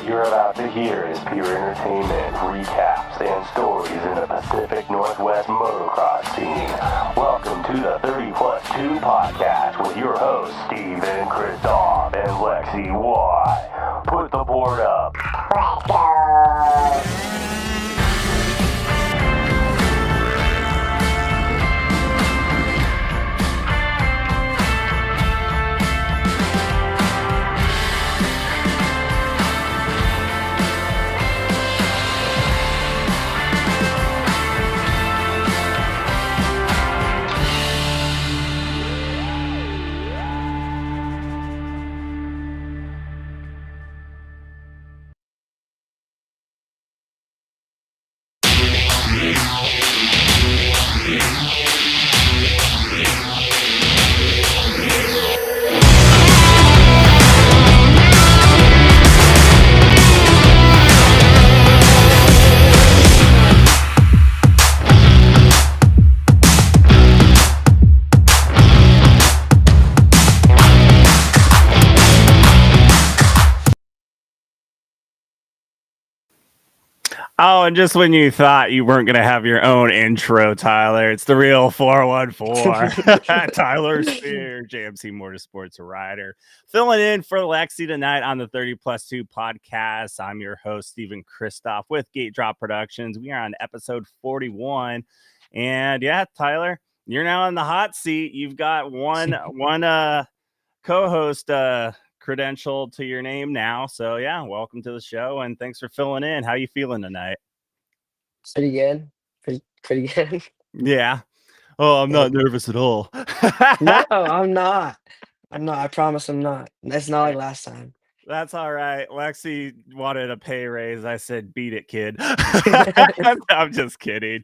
What you're about to hear is pure entertainment, recaps, and stories in the Pacific Northwest motocross scene. Welcome to the 30 Plus 2 podcast with your hosts, Steven Christoph and Lexi Y. Put the board up. Let's go. Oh, and just when you thought you weren't going to have your own intro, Tyler, it's the real 414. Tyler Spear, JMC Motorsports rider, filling in for Lexi tonight on the 30 Plus 2 podcast. I'm your host, Steven Christoph with Gate Drop Productions. We are on episode 41. And yeah, Tyler, you're now in the hot seat. You've got one co-host credential to your name now. So yeah, welcome to the show and thanks for filling in. How you feeling tonight? Pretty good. Pretty good. Yeah. Oh, I'm not nervous at all. No, I'm not. I promise I'm not. It's not like last time. That's all right. Lexi wanted a pay raise. I said, beat it, kid. I'm just kidding.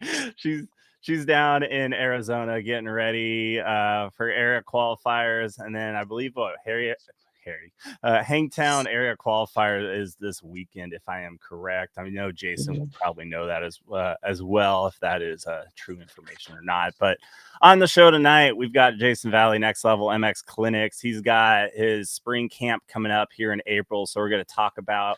She's down in Arizona getting ready for area qualifiers. And then I believe Hangtown area qualifier is this weekend, if I am correct. I know Jason will probably know that as well, if that is true information or not. But on the show tonight, we've got Jason Valley, Next Level MX Clinics. He's got his spring camp coming up here in April, so we're going to talk about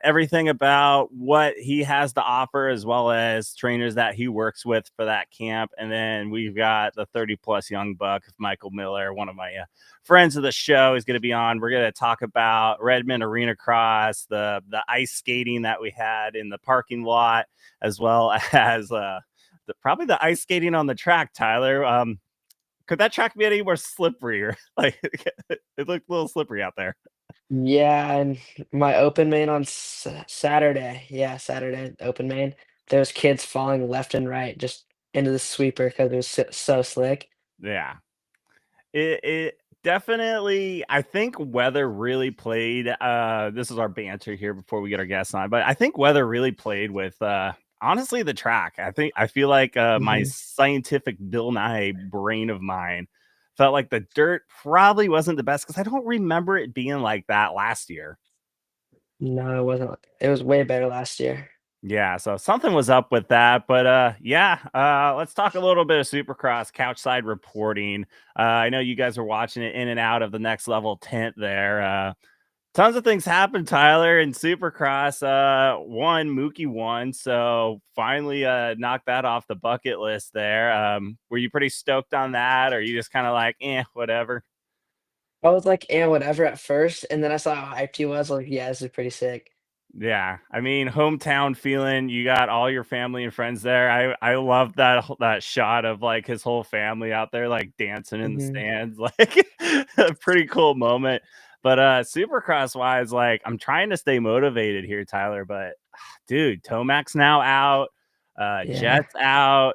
everything about what he has to offer, as well as trainers that he works with for that camp. And then we've got the 30 plus young buck, Michael Miller, one of my friends of the show, is going to be on. We're going to talk about Redmond Arena Cross, the ice skating that we had in the parking lot, as well as probably the ice skating on the track, Tyler. Could that track be any more slippery? Like, it looked a little slippery out there. Yeah, and my open main on Saturday. Yeah, Saturday open main. There was kids falling left and right just into the sweeper because it was so slick. Yeah, it definitely. I think weather really played. This is our banter here before we get our guests on, but I think weather really played with. Honestly, the track. I feel like my scientific Bill Nye brain of mine felt like the dirt probably wasn't the best because I don't remember it being like that last year. No, it wasn't. It was way better last year. Yeah, so something was up with that, but let's talk a little bit of Supercross couchside reporting. I know you guys are watching it in and out of the Next Level tent there. Tons of things happened, Tyler, in Supercross. Mookie won, so finally knocked that off the bucket list there. Were you pretty stoked on that, or are you just kind of like, whatever? I was like, whatever at first, and then I saw how hyped he was. Like, yeah, this is pretty sick. Yeah, I mean, hometown feeling. You got all your family and friends there. I love that shot of like his whole family out there like dancing in the stands. Like a pretty cool moment. But Supercross wise, like I'm trying to stay motivated here, Tyler. But dude, Tomac's now out, Jet's out.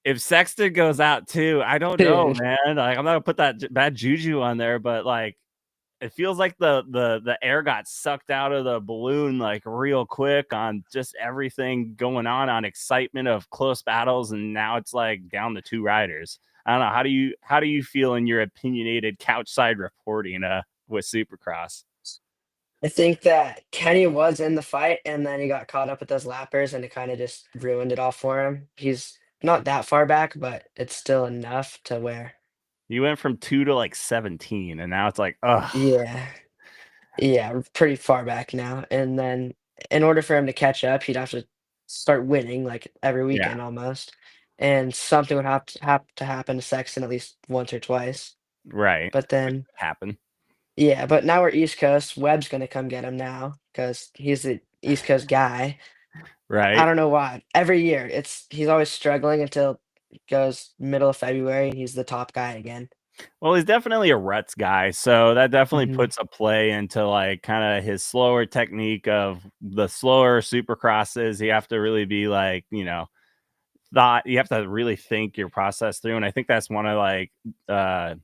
If Sexton goes out too, I don't know, man. Like I'm not gonna put that bad juju on there, but like it feels like the air got sucked out of the balloon like real quick on just everything going on excitement of close battles, and now it's like down to two riders. I don't know. How do you feel in your opinionated couchside reporting with Supercross? I think that Kenny was in the fight, and then he got caught up with those lappers, and it kind of just ruined it all for him. He's not that far back, but it's still enough to where You went from 2 to like 17, and now it's like, ugh. yeah. Yeah, pretty far back now. And then in order for him to catch up, he'd have to start winning like every Yeah, weekend almost. And something would have to happen to Sexton at least once or twice. right. But then, Happen, yeah, but now we're East Coast. Webb's gonna come get him now because he's the East Coast guy. I right? don't know why. Every year, he's always struggling until it goes middle of February and he's the top guy again. Well, he's definitely a ruts guy, so that definitely Hmm. puts a play into like kind of his slower technique of the slower supercrosses. You have to really be like, thought you have to really think your process through. And I think that's one of like uh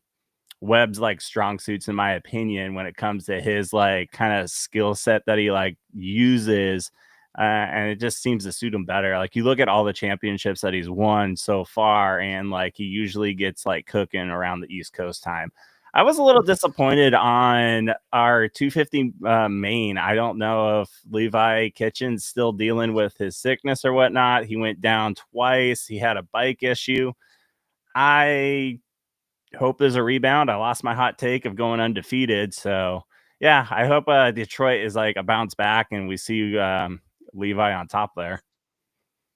Webb's like strong suits in my opinion when it comes to his like kind of skill set that he like uses, and it just seems to suit him better. Like you look at all the championships that he's won so far, and like he usually gets like cooking around the East Coast time. I was a little disappointed on our 250 main. I don't know if Levi Kitchen's still dealing with his sickness or whatnot. He went down twice. He had a bike issue. I hope there's a rebound. I lost my hot take of going undefeated. So yeah, I hope Detroit is like a bounce back and we see Levi on top there.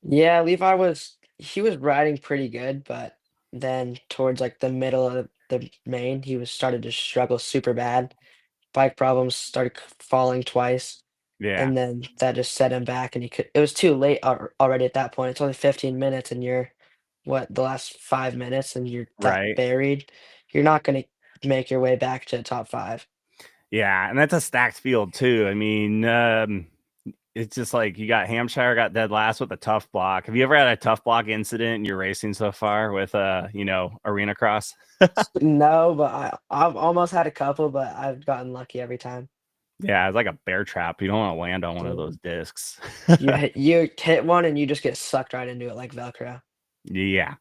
Yeah, he was riding pretty good, but then towards like the middle of the main, he was started to struggle super bad. Bike problems started falling twice, Yeah, and then that just set him back, and it was too late already at that point. It's only 15 minutes, and you're the last 5 minutes, and you're that right. buried. You're not gonna make your way back to the top five. Yeah, and that's a stacked field too. I mean, it's just like you got Hampshire got dead last with a tough block. Have you ever had a tough block incident in your racing so far with arena cross? No, but I've almost had a couple, but I've gotten lucky every time. Yeah, it's like a bear trap. You don't want to land on one of those discs. You hit one and you just get sucked right into it like Velcro. Yeah.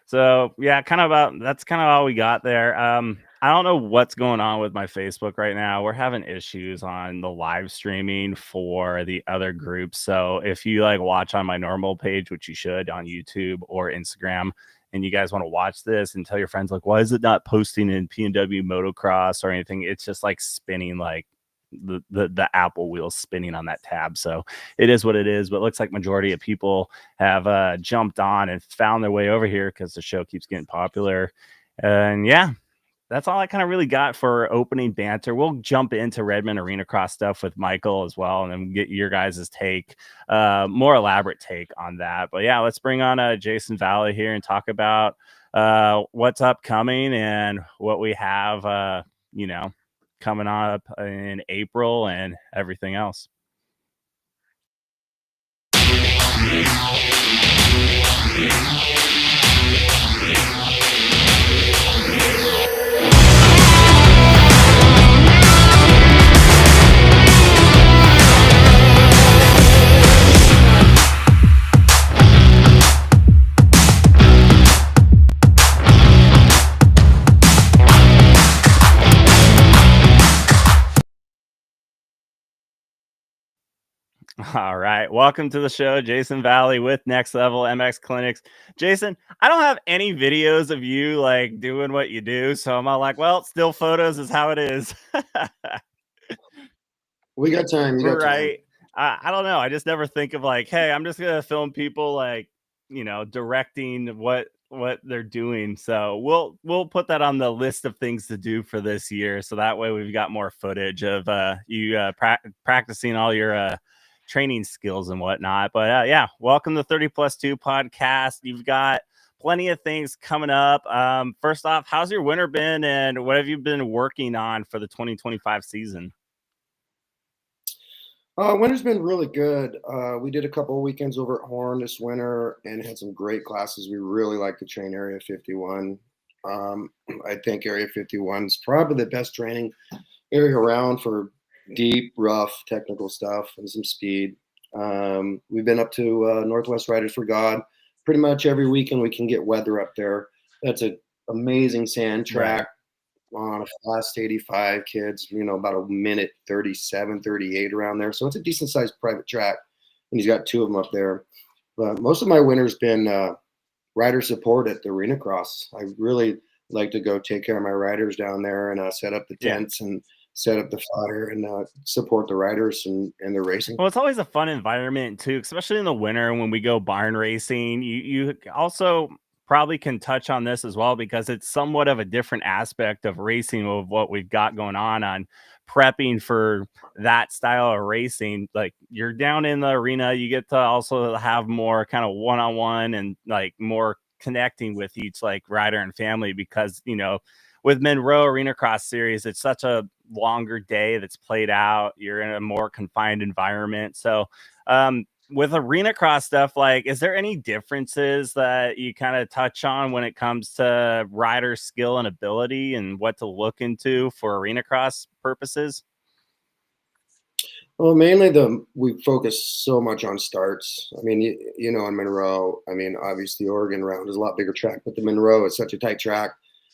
So yeah, kind of about that's kind of all we got there. I don't know what's going on with my Facebook right now. We're having issues on the live streaming for the other groups. So if you like watch on my normal page, which you should on YouTube or Instagram, and you guys want to watch this and tell your friends like, why is it not posting in PNW motocross or anything? It's just like spinning like the Apple wheels spinning on that tab. So it is what it is. But it looks like majority of people have jumped on and found their way over here because the show keeps getting popular. And yeah, that's all I kind of really got for opening banter. We'll jump into Redmond Arena Cross stuff with Michael as well, and then get your guys' take, more elaborate take on that. But yeah, let's bring on Jason Valley here and talk about what's upcoming and what we have, coming up in April and everything else. All right. Welcome to the show, Jason Valley with Next Level MX Clinics. Jason, I don't have any videos of you like doing what you do. So I'm all like, well, still photos is how it is. We got time. You got time. Right. I don't know. I just never think of like, hey, I'm just gonna film people like, directing what they're doing. So we'll put that on the list of things to do for this year. So that way we've got more footage of you practicing all your training skills and whatnot. But yeah, welcome to 30+2 podcast. You've got plenty of things coming up. First off, how's your winter been and what have you been working on for the 2025 season? Winter's been really good. We did a couple of weekends over at Horn this winter and had some great classes. We really like to train Area 51. I think Area 51 is probably the best training area around for deep, rough, technical stuff and some speed. We've been up to Northwest Riders for God. Pretty much every weekend we can get weather up there. That's an amazing sand track. On a fast 85 kids, about a minute 37, 38 around there. So it's a decent sized private track. And he's got two of them up there. But most of my winter's been rider support at the Arena Cross. I really like to go take care of my riders down there and set up the tents and set up the fodder and support the riders and the racing. Well, it's always a fun environment too, especially in the winter when we go barn racing. You also probably can touch on this as well because it's somewhat of a different aspect of racing of what we've got going on prepping for that style of racing. Like you're down in the arena, you get to also have more kind of one-on-one and like more connecting with each like rider and family because with Monroe Arena Cross Series, it's such a longer day that's played out. You're in a more confined environment. So, with arena cross stuff, like, is there any differences that you kind of touch on when it comes to rider skill and ability and what to look into for arena cross purposes? Well, mainly we focus so much on starts. I mean, in Monroe, I mean, obviously Oregon round is a lot bigger track, but the Monroe is such a tight track,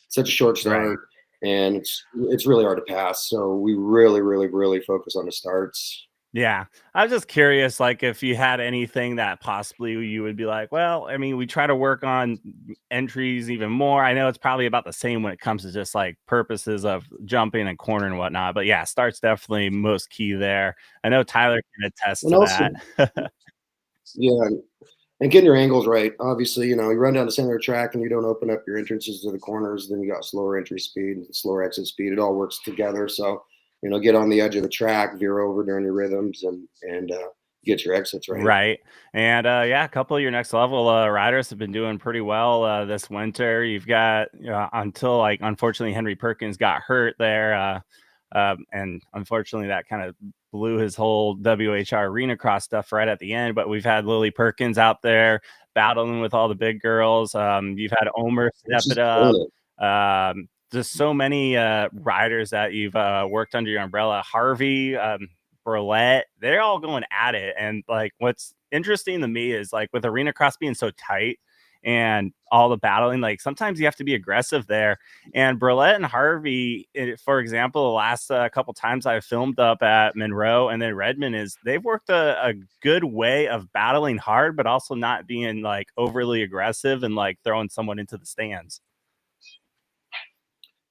such a short start, and it's really hard to pass. So we really, really, really focus on the starts. Yeah, I was just curious, like, if you had anything that possibly you would be like, well, I mean, we try to work on entries even more. I know it's probably about the same when it comes to just like purposes of jumping and corner and whatnot, but yeah, starts definitely most key there. I know Tyler can attest And to also, that. yeah, and getting your angles right. Obviously, you run down the center of the track and you don't open up your entrances to the corners, then you got slower entry speed, slower exit speed. It all works together. So, get on the edge of the track, veer over during your rhythms, and get your exits right. Right. And yeah, a couple of your next level riders have been doing pretty well this winter. You've got until like unfortunately Henry Perkins got hurt there. And unfortunately that kind of blew his whole WHR arena cross stuff right at the end. But we've had Lily Perkins out there battling with all the big girls. You've had Omer step it up. Just so many riders that you've worked under your umbrella. Harvey, Burlette, they're all going at it. And like what's interesting to me is like with arena cross being so tight and all the battling, like sometimes you have to be aggressive there. And Burlette and Harvey, for example, the last couple times I've filmed up at Monroe and then Redmond, is they've worked a good way of battling hard, but also not being like overly aggressive and like throwing someone into the stands.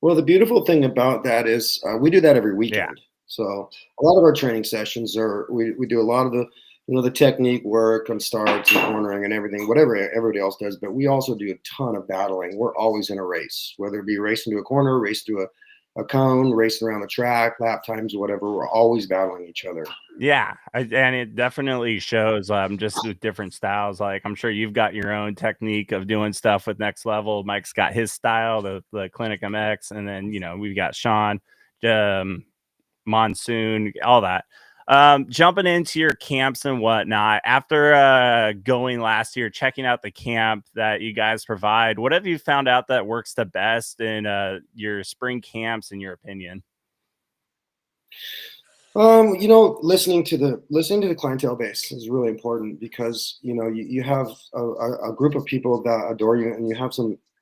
Well, the beautiful thing about that is we do that every weekend. Yeah. So a lot of our training sessions we do a lot of the the technique work on starts and cornering and everything, whatever everybody else does. But we also do a ton of battling. We're always in a race, whether it be racing to a corner, race to a cone, racing around the track, lap times, whatever. We're always battling each other. Yeah, and it definitely shows just with different styles. Like I'm sure you've got your own technique of doing stuff with Next Level. Mike's got his style, the Clinic MX, and then we've got Sean, Monsoon, all that. Jumping into your camps and whatnot, after going last year, checking out the camp that you guys provide, what have you found out that works the best in your spring camps, in your opinion? Listening to the clientele base is really important because you have a group of people that adore you, and you have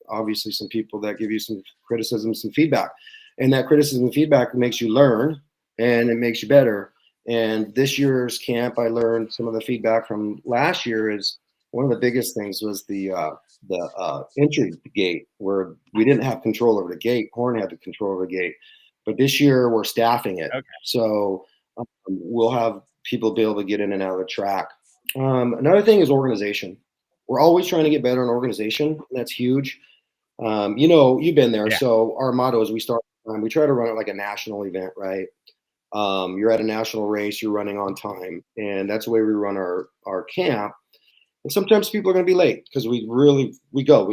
obviously some people that give you some criticism, some feedback, and that criticism and feedback makes you learn and it makes you better. And this year's camp, I learned some of the feedback from last year. Is one of the biggest things was the entry gate, where we didn't have control over the gate. Horn had the control over the gate. But this year we're staffing it. Okay. So we'll have people be able to get in and out of the track. Another thing is organization. We're always trying to get better in organization. That's huge. You've been there. Yeah. So our motto is we try to run it like a national event, right? You're at a national race, you're running on time. And that's the way we run our camp. And sometimes people are going to be late because we go.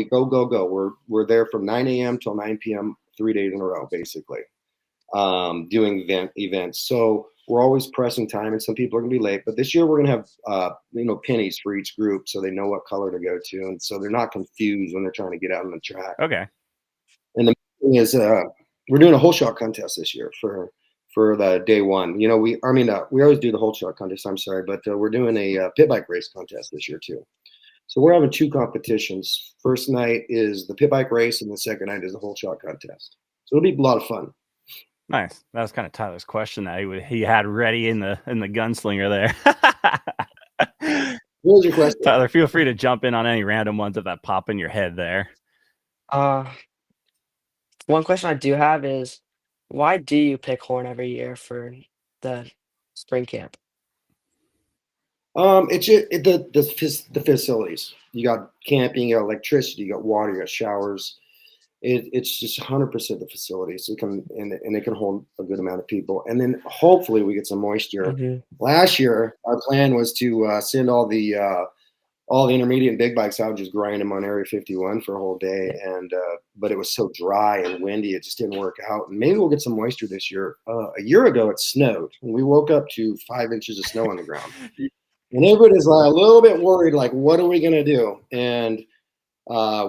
We're there from 9 a.m. till 9 p.m. 3 days in a row, basically. Doing events. So we're always pressing time, and some people are going to be late. But this year we're going to have pennies for each group, so they know what color to go to, and so they're not confused when they're trying to get out on the track. Okay. And the thing is, we're doing a hole shot contest this year for the day one. We always do the hole shot contest. I'm sorry, but we're doing a pit bike race contest this year too. So we're having two competitions. First night is the pit bike race, and the second night is the hole shot contest. So it'll be a lot of fun. Nice. That was kind of Tyler's question that he had ready in the gunslinger there. What was your question? Tyler, feel free to jump in on any random ones that pop in your head there. One question I do have is, Why do you pick Horn every year for the spring camp? It's just, the facilities. You got camping, you got electricity, you got water, you got showers. It's just 100% the facilities. It can and it can hold a good amount of people. And then hopefully we get some moisture. Hmm. Last year, our plan was to send all the intermediate and big bikes out, just grind them on Area 51 for a whole day. And but it was so dry and windy, it just didn't work out. And maybe we'll get some moisture this year. A year ago, it snowed, and we woke up to 5 inches of snow on the ground. And everybody's like a little bit worried, like, what are we gonna do? And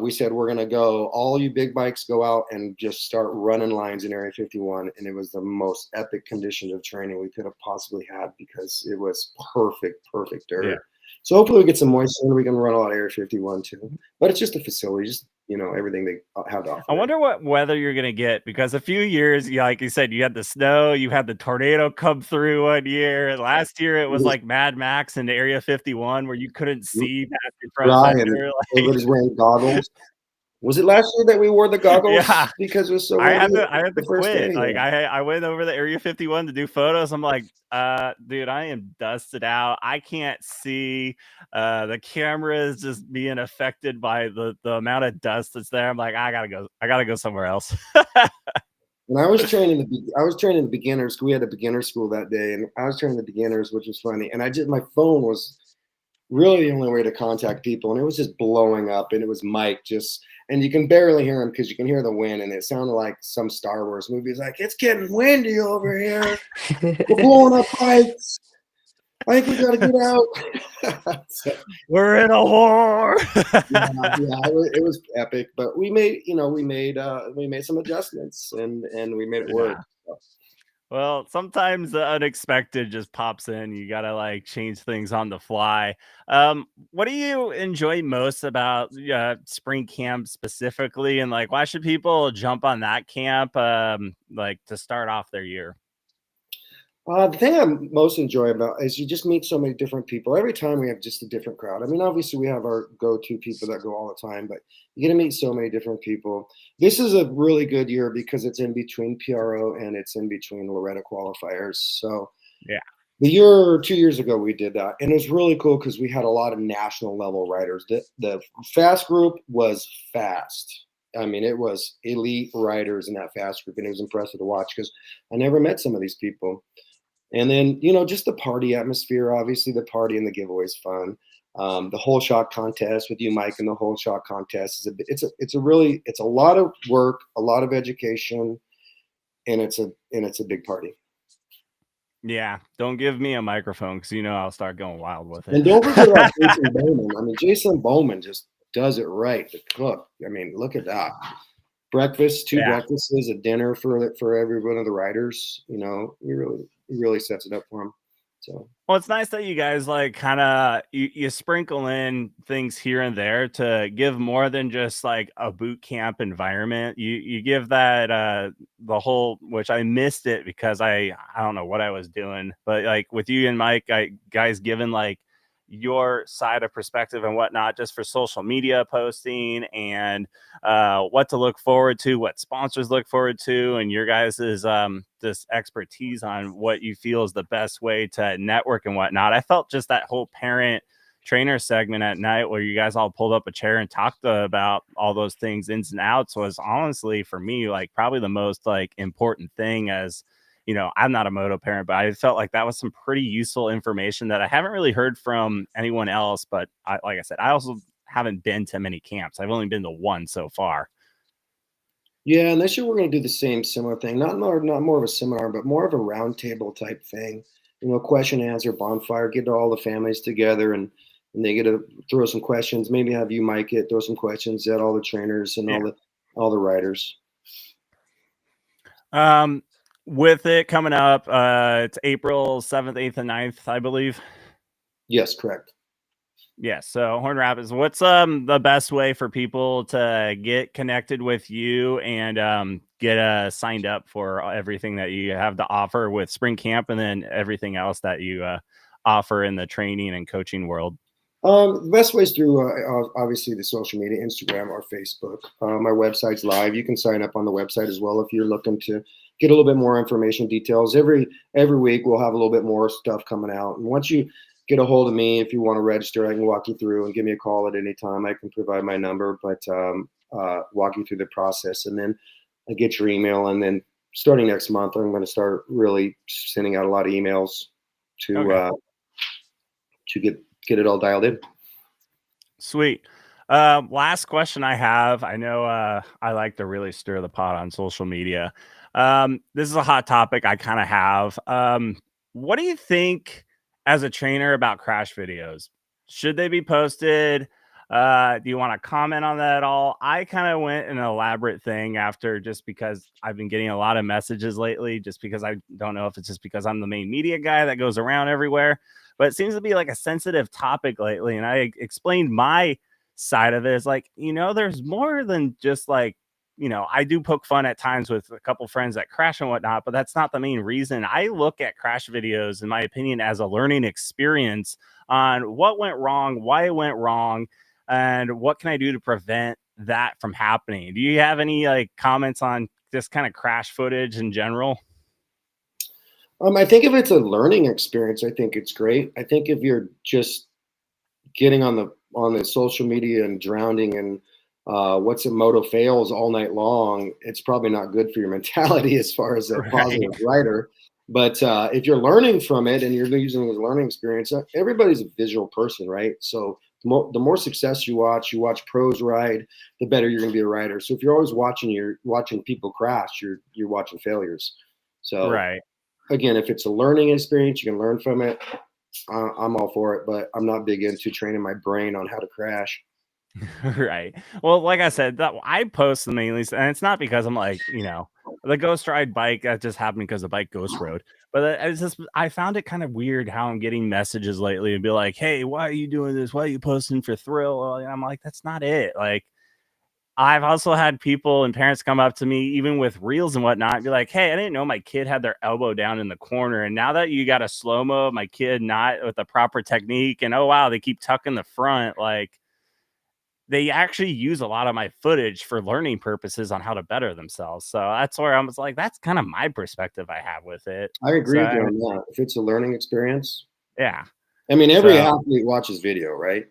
we said we're gonna go. All you big bikes go out and just start running lines in Area 51, and it was the most epic conditions of training we could have possibly had because it was perfect dirt. Yeah. So hopefully we get some moisture and we can run a lot of Area 51 too. But it's just a facility, just everything they have to offer. I wonder what weather you're gonna get, because a few years, like you said, you had the snow, you had the tornado come through one year. Last year it was like Mad Max into Area 51 where you couldn't see past your front Dry and fender. everybody's wearing goggles. Was it last year that we wore the goggles? Yeah. Because it was so I had windy to the first quit. day. Like I went over the Area 51 to do photos. I'm like, dude, I am dusted out. I can't see. The camera is just being affected by the amount of dust that's there. I'm like, I gotta go somewhere else. And I was training the beginners. We had a beginner school that day, and I was training the beginners, which was funny. And my phone was really the only way to contact people, and it was just blowing up, and it was Mike and you can barely hear him because you can hear the wind, and it sounded like some Star Wars movie. It's like, it's getting windy over here. We're blowing up pipes. I think we got to get out. So, We're in a war. it was epic, but we made some adjustments, and we made it work. So. Well, sometimes the unexpected just pops in. You gotta like change things on the fly. What do you enjoy most about spring camp specifically, and like why should people jump on that camp like to start off their year? The thing I most enjoy about is you just meet so many different people. Every time we have just a different crowd. I mean, obviously we have our go-to people that go all the time, but you get to meet so many different people. This is a really good year because it's in between PRO and it's in between Loretta qualifiers. So Yeah. the year or 2 years ago we did that, and it was really cool because we had a lot of national level riders. The fast group was fast. I mean, it was elite riders in that fast group, and it was impressive to watch because I never met some of these people. And then, just the party atmosphere, obviously the party and the giveaway is fun. The whole shot contest with you, Mike, and the whole shot contest it's a lot of work, a lot of education, and it's a big party. Yeah. Don't give me a microphone because I'll start going wild with it. And don't forget about Jason Bowman. I mean, Jason Bowman just does it right. The cook. I mean, look at that. Breakfast, two breakfasts, a dinner for every one of the riders. He really sets it up for them. So Well, it's nice that you guys like kind of you sprinkle in things here and there to give more than just like a boot camp environment. You give that the whole, which I missed it because I don't know what I was doing, but like with you and Mike, guys given like your side of perspective and whatnot, just for social media posting and what to look forward to, what sponsors look forward to, and your guys' this expertise on what you feel is the best way to network and whatnot. I felt just that whole parent trainer segment at night where you guys all pulled up a chair and talked about all those things ins and outs was honestly for me like probably the most like important thing. As I'm not a moto parent, but I felt like that was some pretty useful information that I haven't really heard from anyone else. But like I said, I also haven't been to many camps. I've only been to one so far. Yeah, and this year we're going to do the same similar thing. Not more of a seminar, but more of a roundtable type thing. Question answer bonfire. Get all the families together, and they get to throw some questions. Maybe have you, Mike, throw some questions at all the trainers and all the riders. With it coming up, it's April 7th, 8th, and 9th, I believe. Yes, correct. Yeah, so Horn Rapids, what's the best way for people to get connected with you and get signed up for everything that you have to offer with spring camp and then everything else that you offer in the training and coaching world? The best way is through obviously the social media, Instagram or Facebook. My website's live. You can sign up on the website as well if you're looking to get a little bit more information details. Every week we'll have a little bit more stuff coming out. And once you get a hold of me, if you want to register, I can walk you through and give me a call at any time. I can provide my number, but walk you through the process, and then I get your email. And then starting next month, I'm going to start really sending out a lot of emails to get it all dialed in. Sweet. Last question I have. I know I like to really stir the pot on social media. This is a hot topic I kind of have. What do you think as a trainer about crash videos? Should they be posted? Do you want to comment on that at all? I kind of went an elaborate thing after, just because I've been getting a lot of messages lately, just because I don't know if it's just because I'm the main media guy that goes around everywhere, but it seems to be like a sensitive topic lately. And I explained my side of it is like, there's more than just like, I do poke fun at times with a couple friends that crash and whatnot, but that's not the main reason. I look at crash videos, in my opinion, as a learning experience on what went wrong, why it went wrong, and what can I do to prevent that from happening. Do you have any like comments on this kind of crash footage in general? I think if it's a learning experience, I think it's great. I think if you're just getting on the social media and drowning in what's a moto fails all night long, it's probably not good for your mentality as far as a positive writer. But if you're learning from it and you're using it as a learning experience, everybody's a visual person, right? So the more success you watch pros ride, the better you're going to be a rider. So if you're always watching people crash, you're watching failures. So right. Again, if it's a learning experience, you can learn from it. I'm all for it, but I'm not big into training my brain on how to crash. Right. Well, like I said, that I post mainly, and it's not because I'm like, the ghost ride bike, that just happened because the bike ghost rode. But it's just, I found it kind of weird how I'm getting messages lately and be like, hey, why are you doing this? Why are you posting for thrill? And I'm like, that's not it. Like, I've also had people and parents come up to me, even with reels and whatnot, and be like, hey, I didn't know my kid had their elbow down in the corner. And now that you got a slow-mo of my kid not with the proper technique, and oh, wow, they keep tucking the front, like, they actually use a lot of my footage for learning purposes on how to better themselves. So that's where I was like, that's kind of my perspective I have with it. I agree with you on that. If it's a learning experience. Yeah. I mean, every athlete watches video, right?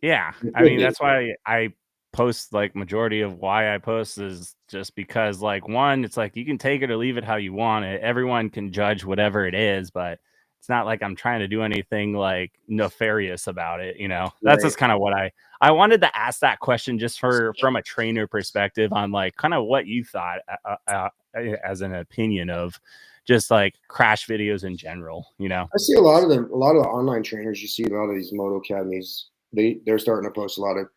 Yeah. I mean, that's why I post, like, majority of why I post is just because, like, one, it's like you can take it or leave it how you want it. Everyone can judge whatever it is, but it's not like I'm trying to do anything like nefarious about it, That's just kind of what I wanted to ask that question, just from a trainer perspective, on like kind of what you thought as an opinion of just like crash videos in general, I see a lot of the online trainers. You see a lot of these moto academies. They're starting to post a lot of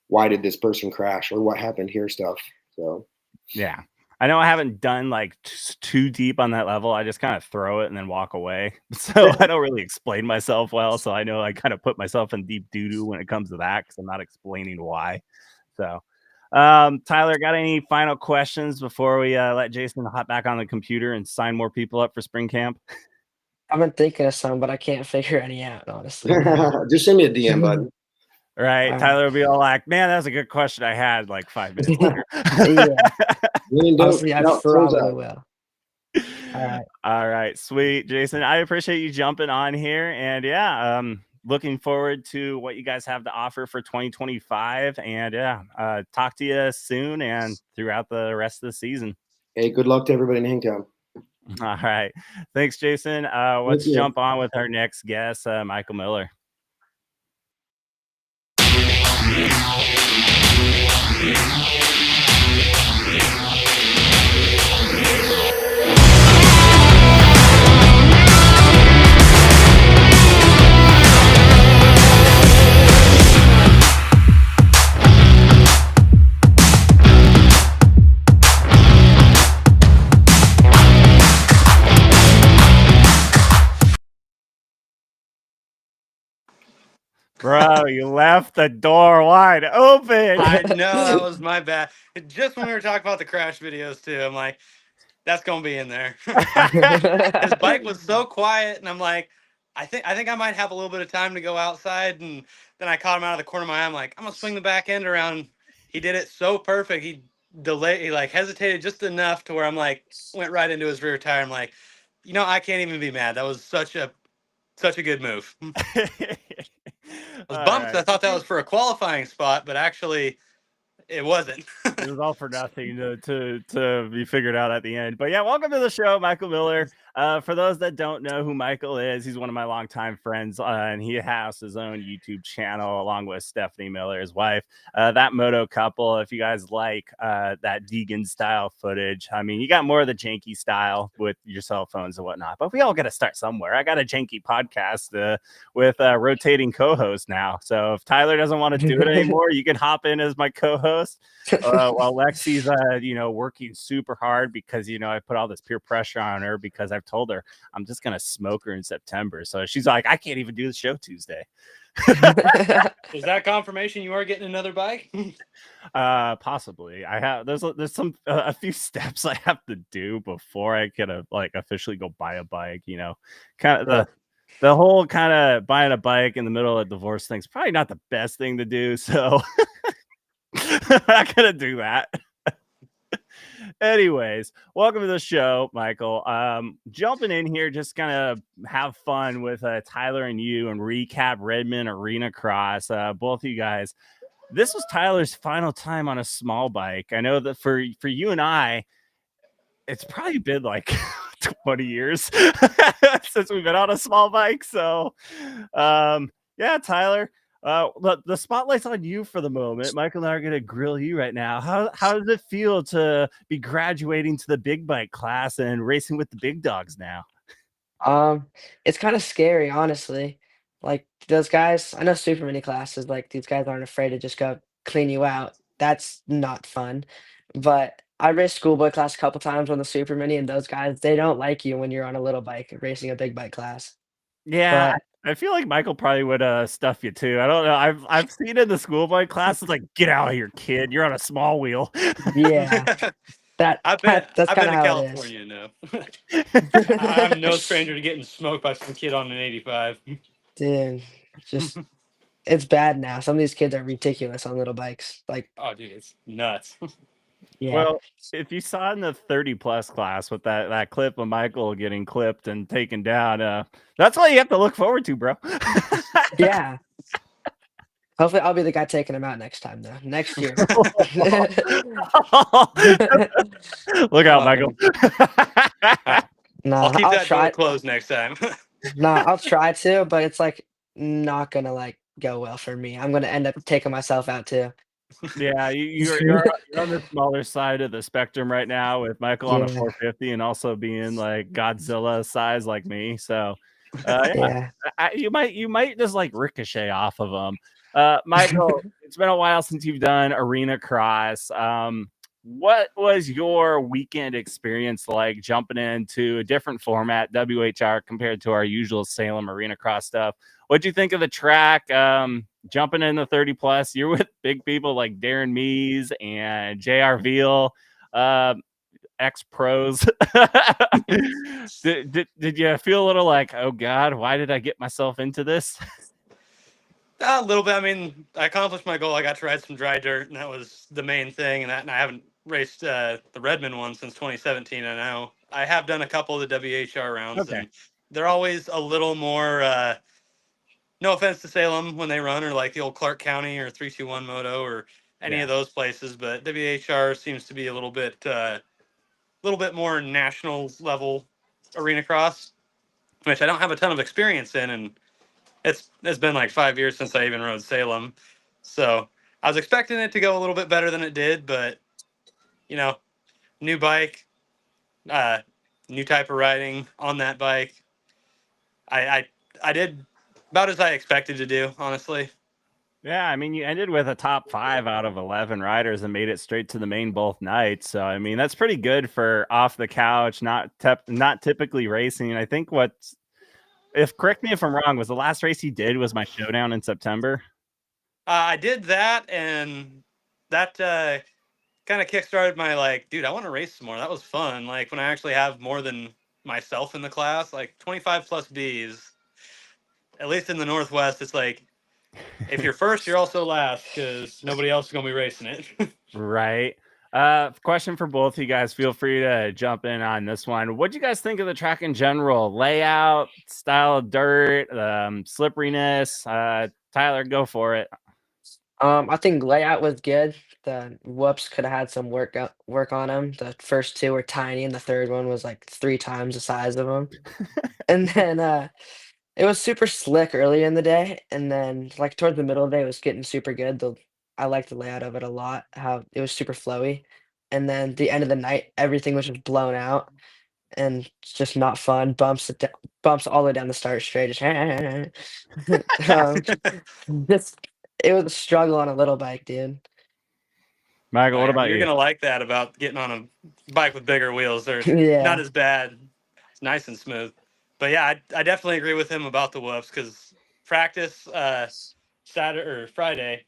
why did this person crash or what happened here stuff. So yeah. I know I haven't done like too deep on that level. I just kind of throw it and then walk away. So I don't really explain myself well. So I know I kind of put myself in deep doo-doo when it comes to that, because I'm not explaining why. So, Tyler, got any final questions before we let Jason hop back on the computer and sign more people up for spring camp? I've been thinking of some, but I can't figure any out, honestly. just send me a DM, buddy. Right. Tyler will be all like, man, that's a good question I had like 5 minutes later. Honestly, I probably will. All right. Sweet. Jason, I appreciate you jumping on here. And yeah, looking forward to what you guys have to offer for 2025. And yeah, talk to you soon and throughout the rest of the season. Hey, good luck to everybody in Hangtown. All right. Thanks, Jason. Let's jump on with our next guest, Michael Miller. Bro, you left the door wide open. I know, that was my bad. Just when we were talking about the crash videos too, I'm like, that's gonna be in there. His bike was so quiet, and I'm like, I think I might have a little bit of time to go outside, and then I caught him out of the corner of my eye. I'm like, I'm gonna swing the back end around. He did it so perfect. He he like hesitated just enough to where I'm like, went right into his rear tire. I'm like, I can't even be mad. That was such a good move. I was All bumped. right. I thought that was for a qualifying spot, but actually it wasn't. It was all for nothing to be figured out at the end. But yeah, welcome to the show, Michael Miller. For those that don't know who Michael is, he's one of my longtime friends, and he has his own YouTube channel along with Stephanie Miller, his wife. That moto couple, if you guys like that Deegan style footage, I mean, you got more of the janky style with your cell phones and whatnot, but we all got to start somewhere. I got a janky podcast with rotating co-host now. So if Tyler doesn't want to do it anymore, you can hop in as my co-host. While Lexi's working super hard because I put all this peer pressure on her because I've told her I'm just gonna smoke her in September. So she's like, I can't even do the show Tuesday. Is that confirmation you are getting another bike? Possibly. I have there's some a few steps I have to do before I can officially go buy a bike. Kind of the whole kind of buying a bike in the middle of a divorce thing's probably not the best thing to do. So I'm not gonna do that. Anyways, welcome to the show, Michael. Jumping in here, just kind of have fun with Tyler and you and recap Redmond Arena Cross. Both of you guys. This was Tyler's final time on a small bike. I know that for you and I, it's probably been like 20 years since we've been on a small bike. So, yeah, Tyler. The spotlight's on you for the moment. Michael and I are going to grill you right now. How does it feel to be graduating to the big bike class and racing with the big dogs now? It's kind of scary, honestly. Like those guys, I know super many classes, like these guys aren't afraid to just go clean you out. That's not fun. But I raced schoolboy class a couple times on the super mini, and those guys, they don't like you when you're on a little bike racing a big bike class. Yeah, But I feel like Michael probably would stuff you too. I don't know. I've seen in the schoolboy classes like, get out of here, kid. You're on a small wheel. yeah, I've been that's kind to of how it is. California enough. I'm no stranger to getting smoked by some kid on an 85. Dude, just it's bad now. Some of these kids are ridiculous on little bikes. Like, Oh, dude, it's nuts. yeah. Well, if you saw in the 30 plus class with that clip of Michael getting clipped and taken down, that's all you have to look forward to, bro. Yeah. Hopefully, I'll be the guy taking him out next time, though. Next year. Look out, Oh, Michael. No, I'll keep I'll that door try. closed next time. No, I'll try to, but it's like not gonna like go well for me. I'm gonna end up taking myself out too. Yeah, you're on the smaller side of the spectrum right now with Michael on a Yeah, 450 and also being like Godzilla size like me. So, yeah, yeah. you might just like ricochet off of them. Michael, it's been a while since you've done arena cross. What was your weekend experience like jumping into a different format, WHR, compared to our usual Salem arena cross stuff? What'd you think of the track? Jumping in the 30 plus, you're with big people like Darren Mees and JR Veal, ex pros. did you feel a little like, oh God, why did I get myself into this? A little bit. I mean, I accomplished my goal. I got to ride some dry dirt, and that was the main thing. And I haven't raced the Redmond one since 2017. I know I have done a couple of the WHR rounds, Okay. and they're always a little more. No offense to Salem when they run, or like the old Clark County or 321 Moto or any of those places, but WHR seems to be a little bit more national level arena cross, which I don't have a ton of experience in, and it's been like 5 years since I even rode Salem, so I was expecting it to go a little bit better than it did, but new bike, uh, new type of riding on that bike. I did about as I expected to do, honestly. Yeah, I mean, you ended with a top 5 out of 11 riders and made it straight to the main both nights. So, I mean, that's pretty good for off the couch, not typically racing. I think correct me if I'm wrong, was the last race he did was my showdown in September. I did that, and that kind of kickstarted my like, dude, I want to race some more. That was fun. Like when I actually have more than myself in the class, like 25 plus Bs. At least in the Northwest, it's like if you're first, you're also last because nobody else is gonna be racing it. Right. Question for both of you guys. Feel free to jump in on this one. What do you guys think of the track in general? Layout, style of dirt, slipperiness. Tyler, go for it. I think layout was good. The whoops could have had some work on them. The first two were tiny, and the third one was like 3 times the size of them. And then it was super slick early in the day, and then like towards the middle of the day, it was getting super good. I liked the layout of it a lot. How it was super flowy, and then the end of the night, everything was just blown out, and it's just not fun. Bumps all the way down the start straight. Just, um, just it was a struggle on a little bike, dude. Michael, what about You're you? gonna like that about getting on a bike with bigger wheels. They're Yeah. not as bad. It's nice and smooth. But yeah, I definitely agree with him about the whoops because practice Saturday or Friday,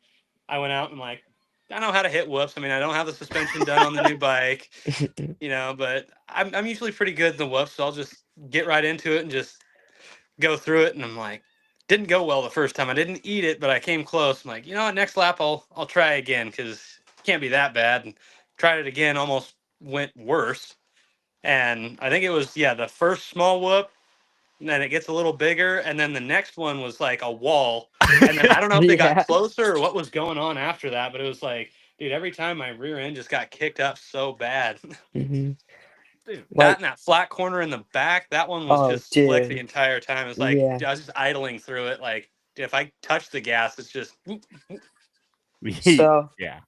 I went out and like I know how to hit whoops. I mean, I don't have the suspension done on the new bike, but I'm usually pretty good in the whoops, so I'll just get right into it and just go through it. And I'm like, didn't go well the first time. I didn't eat it, but I came close. I'm like, you know what? Next lap, I'll try again because it can't be that bad. And tried it again, almost went worse. And I think it was the first small whoop, and then it gets a little bigger, and then the next one was like a wall. And then I don't know if they got Yeah. closer or what was going on after that, but it was like, dude, every time my rear end just got kicked up so bad. hmm Dude, that Like, and that flat corner in the back, that one was oh, just slick the dude. entire time. It was like Yeah. I was just idling through it. Like, dude, if I touch the gas, it's just whoop. So Yeah.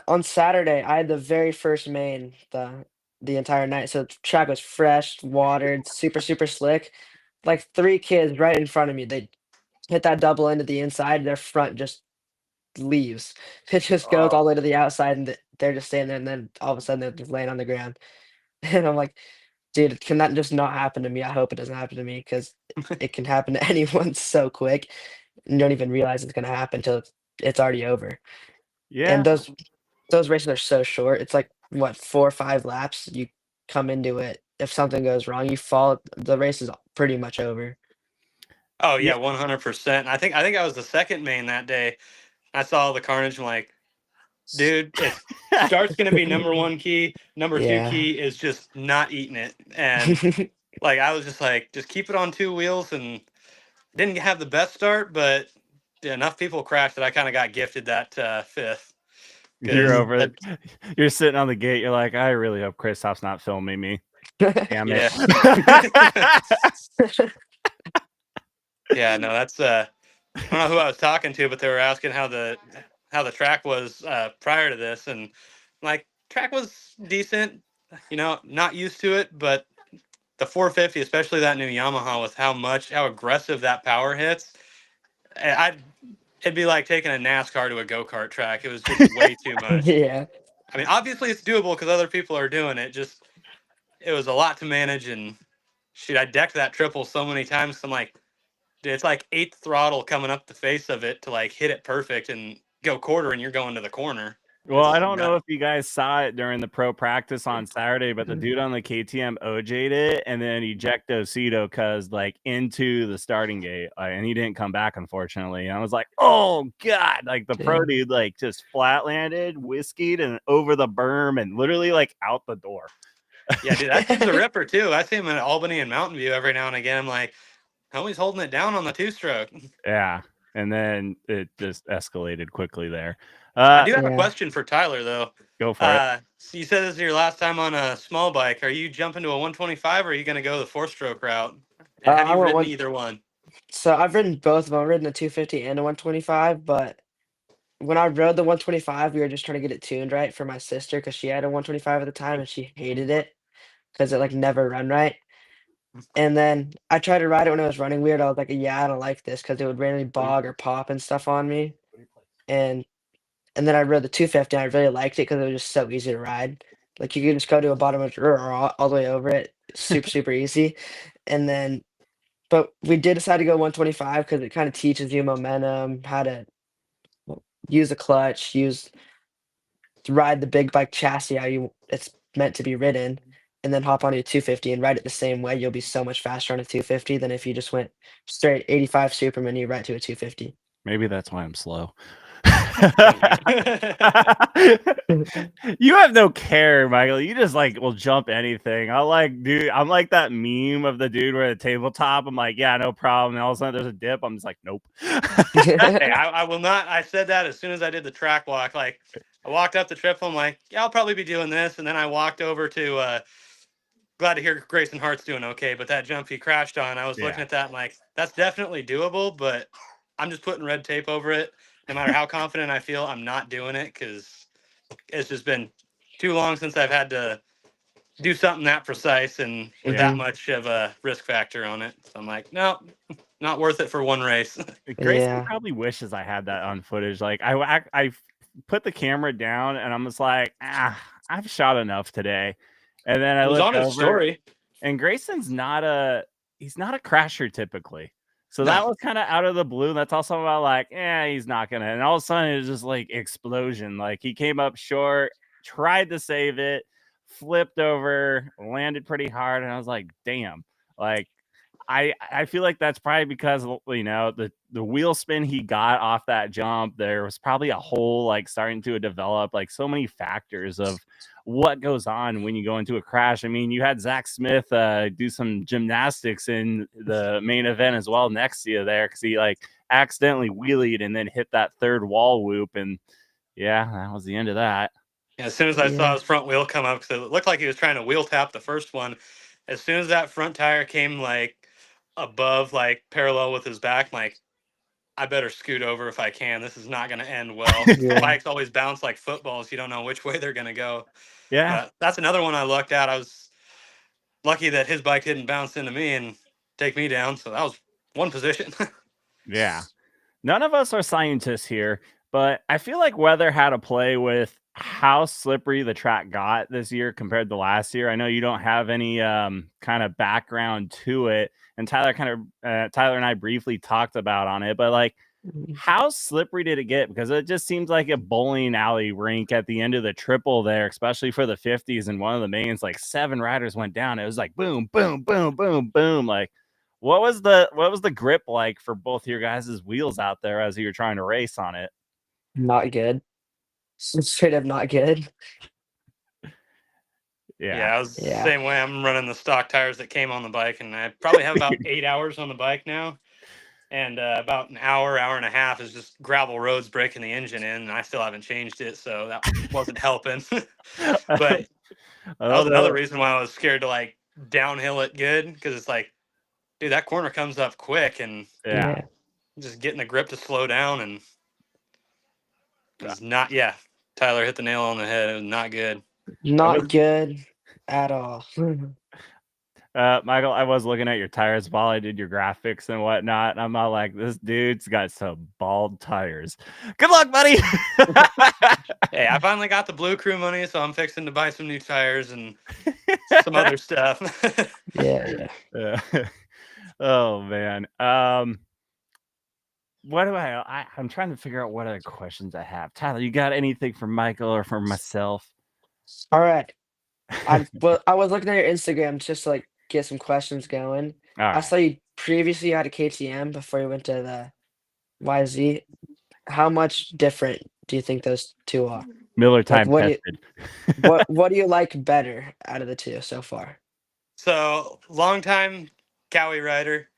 on Saturday, I had the very first main the entire night. So the track was fresh, watered, super, super slick. Like 3 kids right in front of me. They hit that double into the inside, their front just leaves. It just goes all the way to the outside, and they're just standing there, and then all of a sudden they're just laying on the ground. And I'm like, dude, can that just not happen to me? I hope it doesn't happen to me because it can happen to anyone so quick. And you don't even realize it's gonna happen until it's already over. Yeah. And those races are so short. It's like what 4 or 5 laps. You come into it. If something goes wrong, you fall. The race is pretty much over. Oh Yeah. yeah, 100%. I think I was the second main that day. I saw the carnage. I'm like, dude, it's start's gonna be number one key. Number two Yeah. key is just not eating it. And like I was just like, just keep it on 2 wheels, and didn't have the best start, but enough people crashed that I kind of got gifted that fifth. You're Because over. You're sitting on the gate. You're like, I really hope Kristoff's not filming me. Damn it. yeah, no, that's I don't know who I was talking to, but they were asking how the track was prior to this, and like track was decent. Not used to it, but the 450, especially that new Yamaha, with how aggressive that power hits, it'd be like taking a NASCAR to a go-kart track. It was just way too much. Yeah. I mean, obviously it's doable because other people are doing it. Just it was a lot to manage, and shoot, I decked that triple so many times. I'm like, dude, it's like eighth throttle coming up the face of it to like hit it perfect and go quarter, and you're going to the corner. Well, I don't know if you guys saw it during the pro practice on Saturday, but the dude on the KTM OJ'd it and then ejecto Cedo cuz like into the starting gate, and he didn't come back, unfortunately. And I was like, oh god, like the pro dude like just flat landed, whiskeyed, and over the berm and literally like out the door. Yeah, dude, that dude's a ripper too. I see him in Albany and Mountain View every now and again. I'm like, homie's holding it down on the 2-stroke. Yeah, and then it just escalated quickly there. I do have a question for Tyler, though. Go for it. So you said this is your last time on a small bike. Are you jumping to a 125, or are you going to go the 4-stroke route? And have you ridden either one? So I've ridden both of them. I've ridden a 250 and a 125, but when I rode the 125, we were just trying to get it tuned right for my sister because she had a 125 at the time and she hated it because it like never run right. And then I tried to ride it when it was running weird. I was like, yeah, I don't like this because it would randomly bog or pop and stuff on me. And then I rode the 250 and I really liked it because it was just so easy to ride. Like you could just go to a bottom of all the way over it. Super, super easy. And then, but we did decide to go 125 because it kind of teaches you momentum, how to use a clutch, ride the big bike chassis how it's meant to be ridden, and then hop onto a 250 and ride it the same way. You'll be so much faster on a 250 than if you just went straight 85 Superman, you right to a 250. Maybe that's why I'm slow. You have no care, Michael. You just like will jump anything. I'm like that meme of the dude with a tabletop. I'm like, yeah, no problem. And all of a sudden there's a dip. I'm just like, nope. Hey, I will not. I said that as soon as I did the track walk. Like, I walked up the triple. I'm like, yeah, I'll probably be doing this. And then I walked over to, glad to hear Grayson Hart's doing okay. But that jump he crashed on, I was looking Yeah. at that and like, that's definitely doable. But I'm just putting red tape over it. No matter how confident I feel, I'm not doing it because it's just been too long since I've had to do something that precise and with that much of a risk factor on it. So I'm like, no, not worth it for one race. Grayson Yeah. probably wishes I had that on footage. Like I put the camera down and I'm just like, I've shot enough today. And then I It was look on his over story. and Grayson's not a crasher typically. So No. that was kind of out of the blue. That's also about like, he's not gonna. And all of a sudden it was just like explosion. Like he came up short, tried to save it, flipped over, landed pretty hard, and I was like, damn. Like I feel like that's probably because the wheel spin he got off that jump. There was probably a hole like starting to develop, like so many factors of what goes on when you go into a crash. I mean, you had Zach Smith do some gymnastics in the main event as well next to you there because he like accidentally wheelied and then hit that third wall whoop, and yeah, that was the end of that. Yeah, as soon as I saw his front wheel come up, because it looked like he was trying to wheel tap the first one. As soon as that front tire came like above, like parallel with his back, I'm like, I better scoot over if I can. This is not going to end well. Yeah. Bikes always bounce like footballs. You don't know which way they're going to go. Yeah. But that's another one I looked at. I was lucky that his bike didn't bounce into me and take me down. So that was one position. Yeah. None of us are scientists here, but I feel like weather had a play with how slippery the track got this year compared to last year. I know you don't have any kind of background to it, and Tyler and I briefly talked about on it, but like how slippery did it get? Because it just seems like a bowling alley rink at the end of the triple there, especially for the 50s. And one of the mains, like 7 riders went down. It was like boom, boom, boom, boom, boom. Like, what was the grip like for both your guys' wheels out there as you were trying to race on it? Not good. Straight up not good. Yeah, I was the Yeah. same way. I'm running the stock tires that came on the bike, and I probably have about 8 hours on the bike now. And about an hour and a half is just gravel roads breaking the engine in, and I still haven't changed it, so that wasn't helping. But that was another reason why I was scared to like downhill it good, because it's like, dude, that corner comes up quick, and Yeah. just getting the grip to slow down, and it's not. Yeah, Tyler hit the nail on the head. It was not good. Not good at all. Michael, I was looking at your tires while I did your graphics and whatnot, and I'm all like, this dude's got some bald tires. Good luck, buddy. Hey, I finally got the Blue Crew money, so I'm fixing to buy some new tires and some other stuff. Yeah. Oh man. What do I'm trying to figure out what other questions I have. Tyler, you got anything for Michael or for myself? All right. I was looking at your Instagram just to like get some questions going. All I right. saw you previously had a KTM before you went to the YZ. How much different do you think those two are? Miller time what tested. what do you like better out of the two so far? So, long time Cowie rider,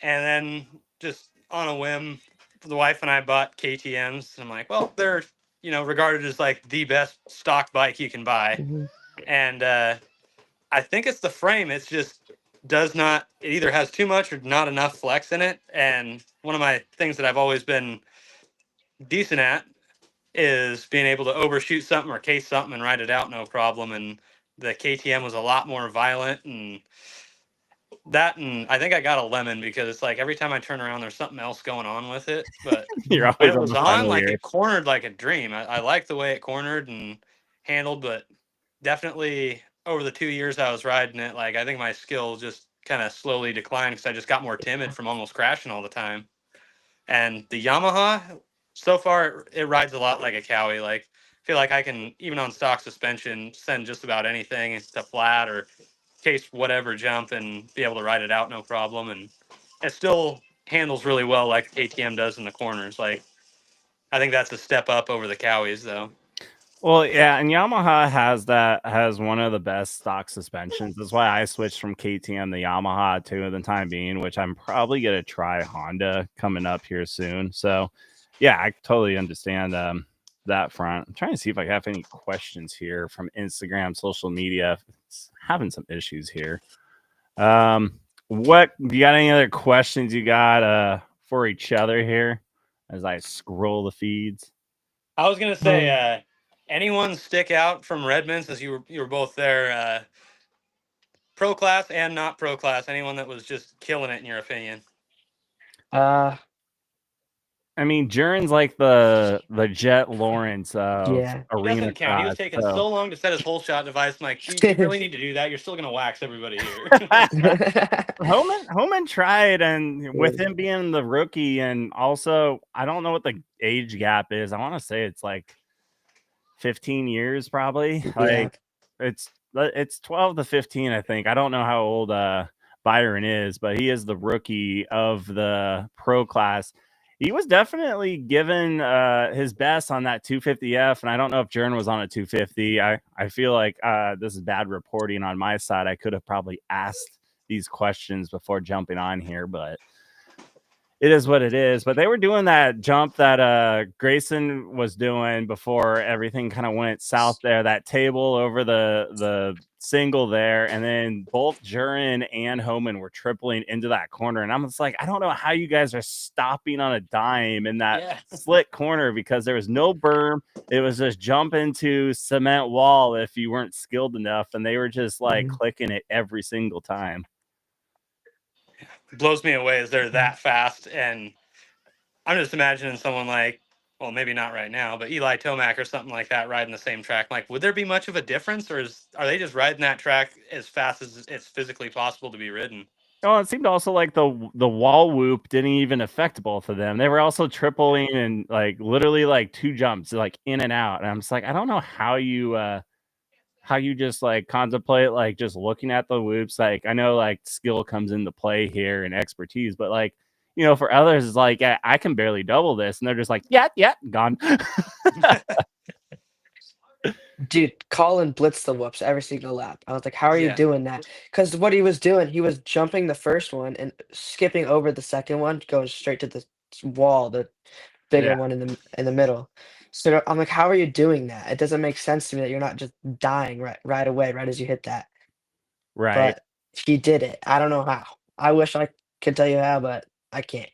and then just on a whim, the wife and I bought KTM's. I'm like, well, they're regarded as like the best stock bike you can buy, Mhm. and I think it's the frame. It's just does not. It either has too much or not enough flex in it. And one of my things that I've always been decent at is being able to overshoot something or case something and ride it out no problem. And the KTM was a lot more violent, and I think I got a lemon because it's like every time I turn around, there's something else going on with it. But You're when always it on was the on, final like gear. it cornered like a dream. I like the way it cornered and handled, but definitely over the 2 years I was riding it, like I think my skill just kind of slowly declined because I just got more timid from almost crashing all the time. And the Yamaha, so far, it rides a lot like a Cowie. Like, I feel like I can, even on stock suspension, send just about anything to flat or case whatever jump and be able to ride it out no problem. And it still handles really well like KTM does in the corners. Like, I think that's a step up over the Cowies, though. Well, yeah, and Yamaha has one of the best stock suspensions. That's why I switched from KTM to Yamaha to the time being, which I'm probably gonna try Honda coming up here soon. So, yeah, I totally understand that front. I'm trying to see if I have any questions here from Instagram, social media. It's having some issues here. What you got? Any other questions you got for each other here as I scroll the feeds? I was gonna say, anyone stick out from Redmond, since you were both there, pro class and not pro class? Anyone that was just killing it in your opinion? I mean, Jern's like the Jet Lawrence of Yeah. arena Doesn't count. He was cross. taking So. so long to set his whole shot device. I'm like, you really need to do that. You're still gonna wax everybody here. Homan tried, and with him being the rookie, and also I don't know what the age gap is. I want to say it's like 15 years, probably. Yeah. Like it's 12 to 15, I think. I don't know how old Byron is, but he is the rookie of the pro class. He was definitely given his best on that 250F, and I don't know if Jern was on a 250. I feel like this is bad reporting on my side. I could have probably asked these questions before jumping on here, but it is what it is. But they were doing that jump that Grayson was doing before everything kind of went south there, that table over the single there, and then both Jurin and Homan were tripling into that corner, and I'm just like, I don't know how you guys are stopping on a dime in that slit corner, because there was no berm. It was just jump into cement wall if you weren't skilled enough, and they were just like clicking it every single time. Blows me away as they're that fast, and I'm just imagining someone like, well, maybe not right now, but Eli Tomac or something like that riding the same track. Like, would there be much of a difference, or are they just riding that track as fast as it's physically possible to be ridden? Oh, it seemed also like the wall whoop didn't even affect both of them. They were also tripling and like literally like two jumps, like in and out. And I'm just like, I don't know how you just like contemplate like just looking at the whoops. Like I know like skill comes into play here and expertise, but like, you know, for others, it's like I can barely double this, and they're just like, yeah, gone. Dude, Colin blitzed the whoops every single lap. I was like, how are you doing that? Because what he was doing, he was jumping the first one and skipping over the second one, going straight to the wall, the bigger one in the middle. So I'm like, how are you doing that? It doesn't make sense to me that you're not just dying right away, right as you hit that. Right. But he did it. I don't know how. I wish I could tell you how, but I can't.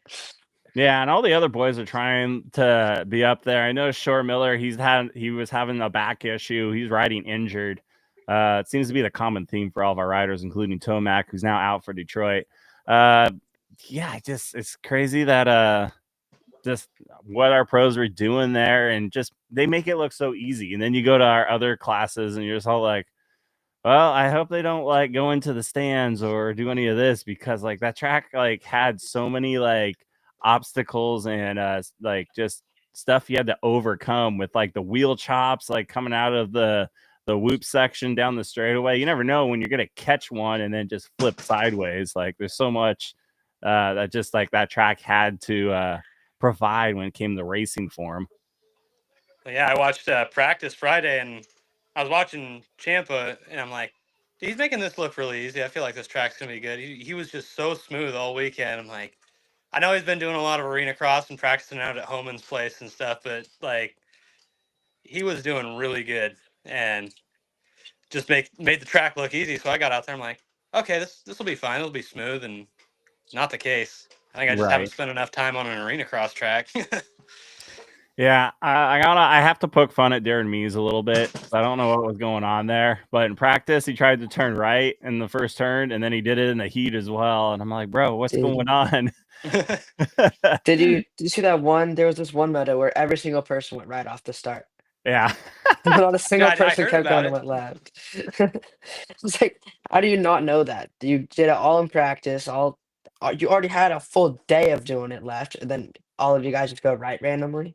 Yeah, and all the other boys are trying to be up there. I know Shore Miller, he was having a back issue. He's riding injured. It seems to be the common theme for all of our riders, including Tomac, who's now out for Detroit. It's crazy that just what our pros were doing there, and just they make it look so easy. And then you go to our other classes, and you're just all like, well, I hope they don't like go into the stands or do any of this, because like that track like had so many like obstacles and like just stuff you had to overcome with like the wheel chops like coming out of the whoop section down the straightaway. You never know when you're gonna catch one and then just flip sideways. Like there's so much that just like that track had to provide when it came to racing form. Yeah, I watched practice Friday, and I was watching Champa, and I'm like, he's making this look really easy. I feel like this track's gonna be good. He was just so smooth all weekend. I'm like, I know he's been doing a lot of arena cross and practicing out at Homan's place and stuff, but like, he was doing really good and just made the track look easy. So I got out there. I'm like, okay, this will be fine. It'll be smooth, and not the case. I think I just haven't spent enough time on an arena cross track. Yeah, I have to poke fun at Darren Mees a little bit. I don't know what was going on there, but in practice he tried to turn right in the first turn, and then he did it in the heat as well. And I'm like, bro, what's going on? Did you see that one? There was this one moto where every single person went right off the start. Yeah. Not a single I person heard kept about going and it. went left. It's like, how do you not know that? You did it all in practice. You already had a full day of doing it left, and then all of you guys just go right randomly.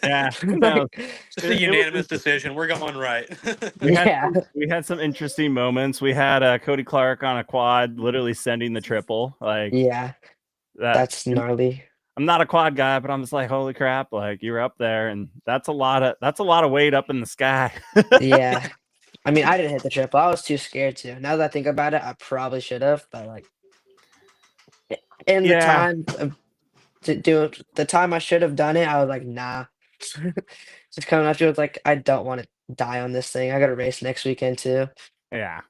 Yeah, no, Just a unanimous decision. We're going right. we had some interesting moments. We had Cody Clark on a quad, literally sending the triple. Like, yeah, that's gnarly. I'm not a quad guy, but I'm just like, holy crap, like you're up there, and that's a lot of weight up in the sky. Yeah. I mean, I didn't hit the triple. I was too scared to. Now that I think about it, I probably should have, but like in the Yeah, time of to do it, the time I should have done it, I was like, nah. Just coming after it, like I don't want to die on this thing. I got a race next weekend too. yeah.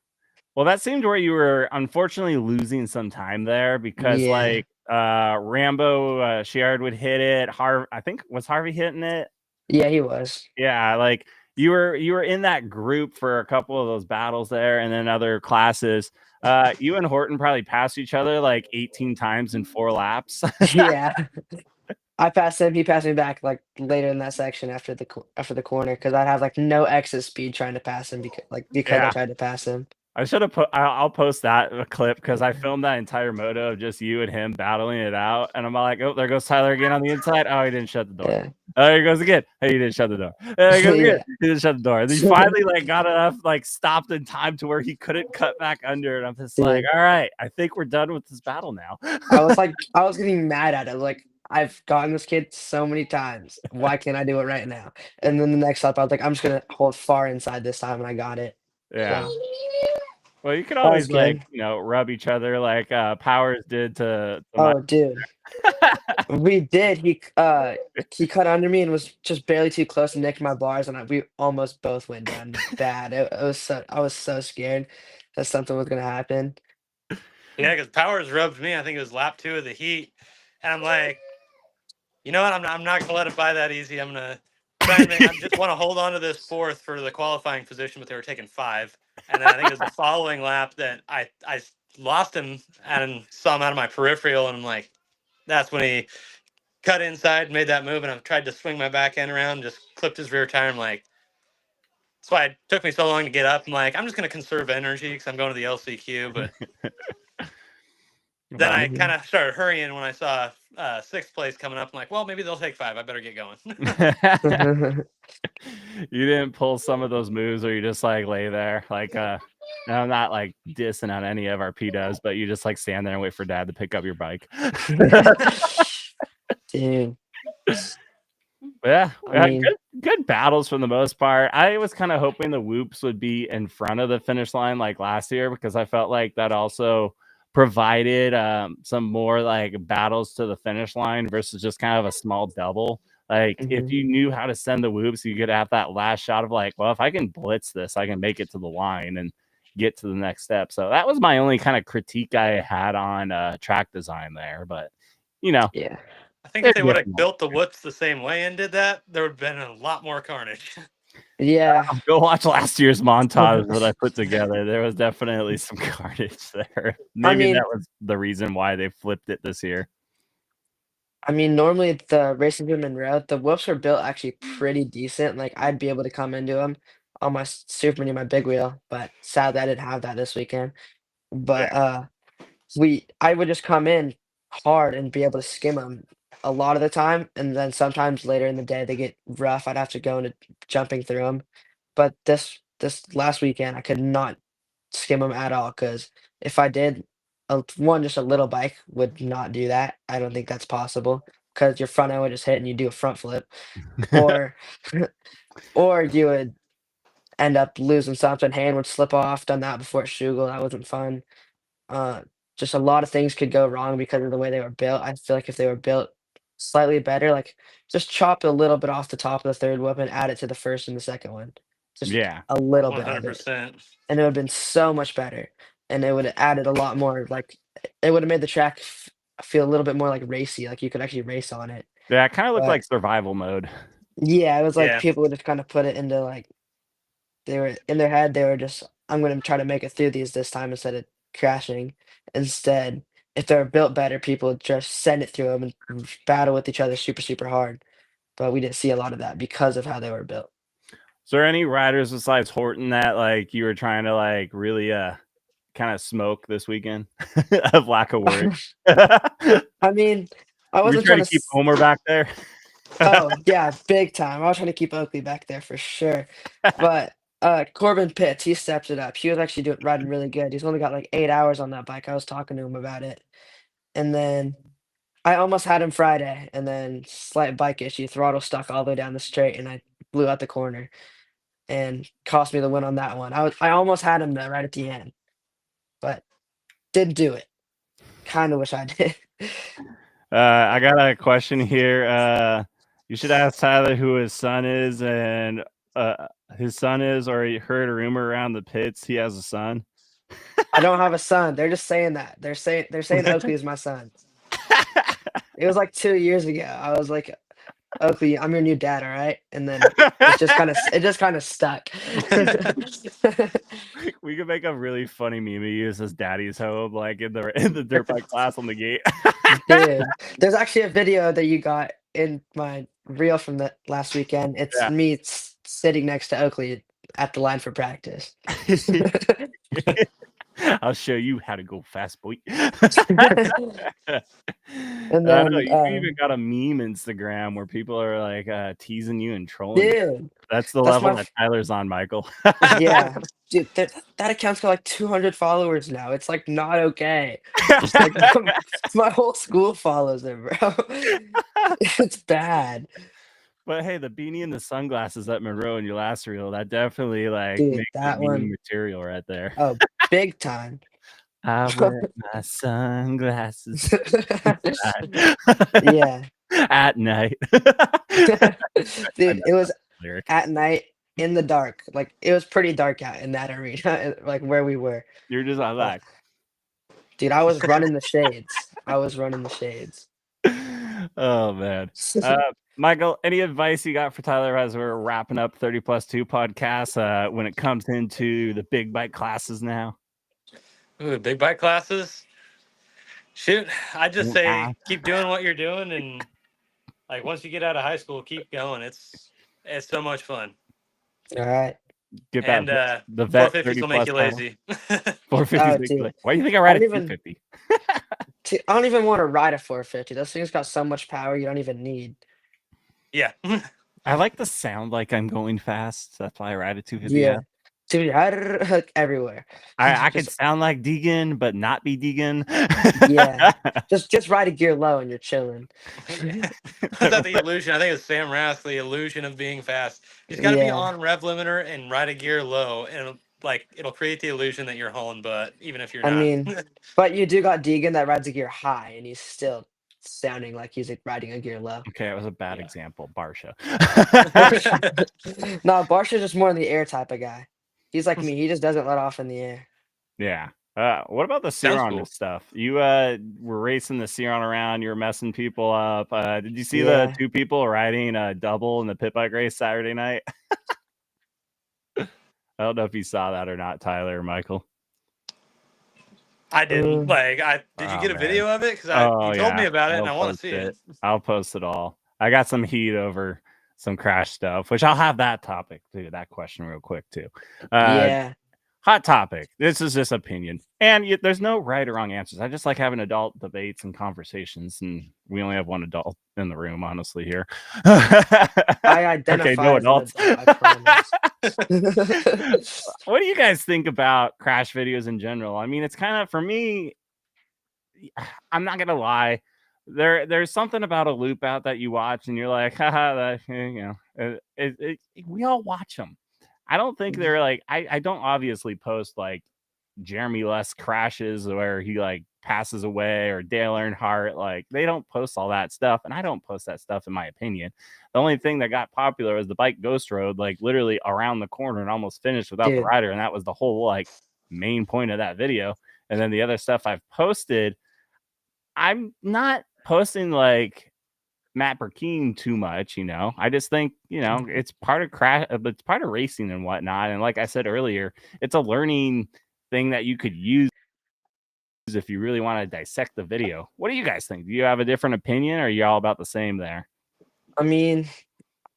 Well, that seemed where you were unfortunately losing some time there because Yeah. like Rambo Sheard would hit it. I think was Harvey hitting it. Yeah, he was. Yeah, like you were in that group for a couple of those battles there, and then other classes. You and Horton probably passed each other like 18 times in 4 laps. Yeah. I passed him. He passed me back like later in that section after the corner because I'd have like no exit speed trying to pass him because I Yeah. tried to pass him. I should have put. I'll post that clip because I filmed that entire moto of just you and him battling it out, and I'm like, oh, there goes Tyler again on the inside. Oh, he didn't shut the door. Yeah. Oh, here he goes again. Hey, he didn't shut the door. There he goes again. Yeah. He didn't shut the door. And he finally like got enough like stopped in time to where he couldn't cut back under. And I'm just like, Yeah. all right, I think we're done with this battle now. I was getting mad at it. Like I've gotten this kid so many times. Why can't I do it right now? And then the next lap, I was like, I'm just gonna hold far inside this time, and I got it. Yeah. So Well, you could that was always like good. rub each other like Powers did to my. Oh, dude, we did. He cut under me and was just barely too close to nick my bars, and we almost both went down bad. It was I was so scared that something was gonna happen. Yeah, because Powers rubbed me. I think it was lap 2 of the heat, and I'm like, you know what? I'm not gonna let it by that easy. I'm gonna try and I just want to hold on to this 4th for the qualifying position, but they were taking 5. And then I think it was the following lap that I lost him and saw him out of my peripheral, and I'm like, that's when he cut inside, made that move, and I tried to swing my back end around, just clipped his rear tire. I'm like, that's why it took me so long to get up. I'm like, I'm just gonna conserve energy because I'm going to the LCQ, but. Then I kind of started hurrying when I saw 6th place coming up. I'm like, well, maybe they'll take 5. I better get going. You didn't pull some of those moves, or you just like lay there, like no, I'm not like dissing on any of our P-dubs, but you just like stand there and wait for Dad to pick up your bike. Dude. Yeah, I mean, good battles for the most part. I was kind of hoping the whoops would be in front of the finish line like last year because I felt like that also provided some more like battles to the finish line versus just kind of a small double. Like if you knew how to send the whoops, you could have that last shot of like, well, if I can blitz this, I can make it to the line and get to the next step. So that was my only kind of critique I had on track design there. But yeah. I think if they would have built the whoops the same way and did that, there would have been a lot more carnage. Yeah. Go watch last year's montage that I put together. There was definitely some carnage there. Maybe that was the reason why they flipped it this year. I mean, normally the racing to Monroe, the whoops were built actually pretty decent. Like I'd be able to come into them on my Super Mini, my big wheel, but sadly I didn't have that this weekend. But I would just come in hard and be able to skim them a lot of the time, and then sometimes later in the day they get rough. I'd have to go into jumping through them. But this last weekend I could not skim them at all because if I did, just a little bike would not do that. I don't think that's possible because your front end would just hit and you do a front flip, or or you would end up losing something. Hand would slip off. Done that before at Schugel. That wasn't fun. Uh, just a lot of things could go wrong because of the way they were built. I feel like if they were built slightly better, like just chop a little bit off the top of the third whip and add it to the first and the second one. Just a little bit of it. 100%. And it would have been so much better. And it would have added a lot more, like it would have made the track feel a little bit more like racy, like you could actually race on it. Yeah, it kind of looked But like survival mode. yeah, it was like Yeah. people would just kind of put it into like they were in their head, they were just, I'm gonna try to make it through these this time instead of crashing. Instead, if they were built better, people would just send it through them and battle with each other super, super hard. But we didn't see a lot of that because of how they were built. Is there any riders besides Horton that like you were trying to like really kind of smoke this weekend of lack of words? I mean, I Were you wasn't trying trying to keep to. Homer back there? Oh yeah, big time. I was trying to keep Oakley back there for sure. But Corbin Pitts, he stepped it up. He was actually riding really good. He's only got like 8 hours on that bike. I was talking to him about it. And then I almost had him Friday, and then slight bike issue, throttle stuck all the way down the straight, and I blew out the corner and cost me the win on that one. I almost had him there right at the end, but didn't do it. Kind of wish I did. I got a question here. You should ask Tyler who his son is, and his son is, or he heard a rumor around the pits he has a son. I don't have a son. They're just saying that. They're saying Oakley is my son. It was like 2 years ago. I was like, Oakley, I'm your new dad, all right? And then it just kind of stuck. We could make a really funny meme. He uses daddy's home, like in the dirt bike class on the gate. Dude, there's actually a video that you got in my reel from the last weekend. It's Yeah. me sitting next to Oakley at the line for practice. I'll show you how to go fast, boy. And then, you even got a meme Instagram where people are like teasing you and trolling you. dude, That's the that's level my that Tyler's on, Michael. yeah, dude, that account's got like 200 followers now. It's like not okay. It's like my whole school follows it, bro. It's bad. But hey, the beanie and the sunglasses at Monroe in your last reel, that definitely like Dude, makes that the meme one, material right there. oh, big time. I wear my sunglasses Yeah. at night. Dude, it was Lyric. at night in the dark. Like it was pretty dark out in that arena, like where we were. You're just on that. Dude, I was running the shades. Oh man. Michael, any advice you got for Tyler as we're wrapping up 30 plus 2 podcasts when it comes into the big bike classes now? Ooh, big bike classes. Shoot, I just say Yeah. keep doing what you're doing, and like once you get out of high school, keep going. It's so much fun. All right. Get And that the vet 450s 30 will make plus you title. lazy. 450. dude. Why do you think I ride a I don't even- 250? I don't even want to ride a 450. Those things got so much power you don't even need. Yeah. I like the sound like I'm going fast. That's why I ride a 250. Yeah. Dude, everywhere. I could sound like Deegan, but not be Deegan. Yeah. Just ride a gear low and you're chilling. Is that the illusion? I think it's Sam Rask, the illusion of being fast. You just got to be on rev limiter and ride a gear low, and it'll create the illusion that you're hauling butt, even if you're not. I mean, but you do got Deegan that rides a gear high, and he's still sounding like he's like riding a gear low. Okay, it was a bad example. Barsha. No, Barsha's just more in the air type of guy. He's like me. He just doesn't let off in the air. Yeah. What about the Sounds Ciron cool. stuff? You were racing the Ciron around. You were messing people up. Did you see the two people riding a double in the pit bike race Saturday night? I don't know if you saw that or not, Tyler or Michael. I didn't. Did you get a video of it? Because you told me about it, and I want to see it. I'll post it all. I got some heat over some crash stuff, which I'll have that topic too. That question real quick too. Yeah. Hot topic. This is just opinion, and there's no right or wrong answers. I just like having adult debates and conversations, and we only have one adult in the room, honestly. Here, I identify. Okay, no as adults. An adult, I What do you guys think about crash videos in general? I mean, it's kind of, for me, I'm not gonna lie. There's something about a loop out that you watch and you're like, haha, we all watch them. I don't think they're like, I don't obviously post like Jeremy Les crashes where he like passes away or Dale Earnhardt. Like they don't post all that stuff, and I don't post that stuff in my opinion. The only thing that got popular was the bike ghost road, like literally around the corner and almost finished without the rider, and that was the whole like main point of that video. And then the other stuff I've posted, I'm not posting like Matt Burkeen too much, I just think, it's part of but it's part of racing and whatnot. And like I said earlier, it's a learning thing that you could use if you really want to dissect the video. What do you guys think? Do you have a different opinion, or are you all about the same there? I mean,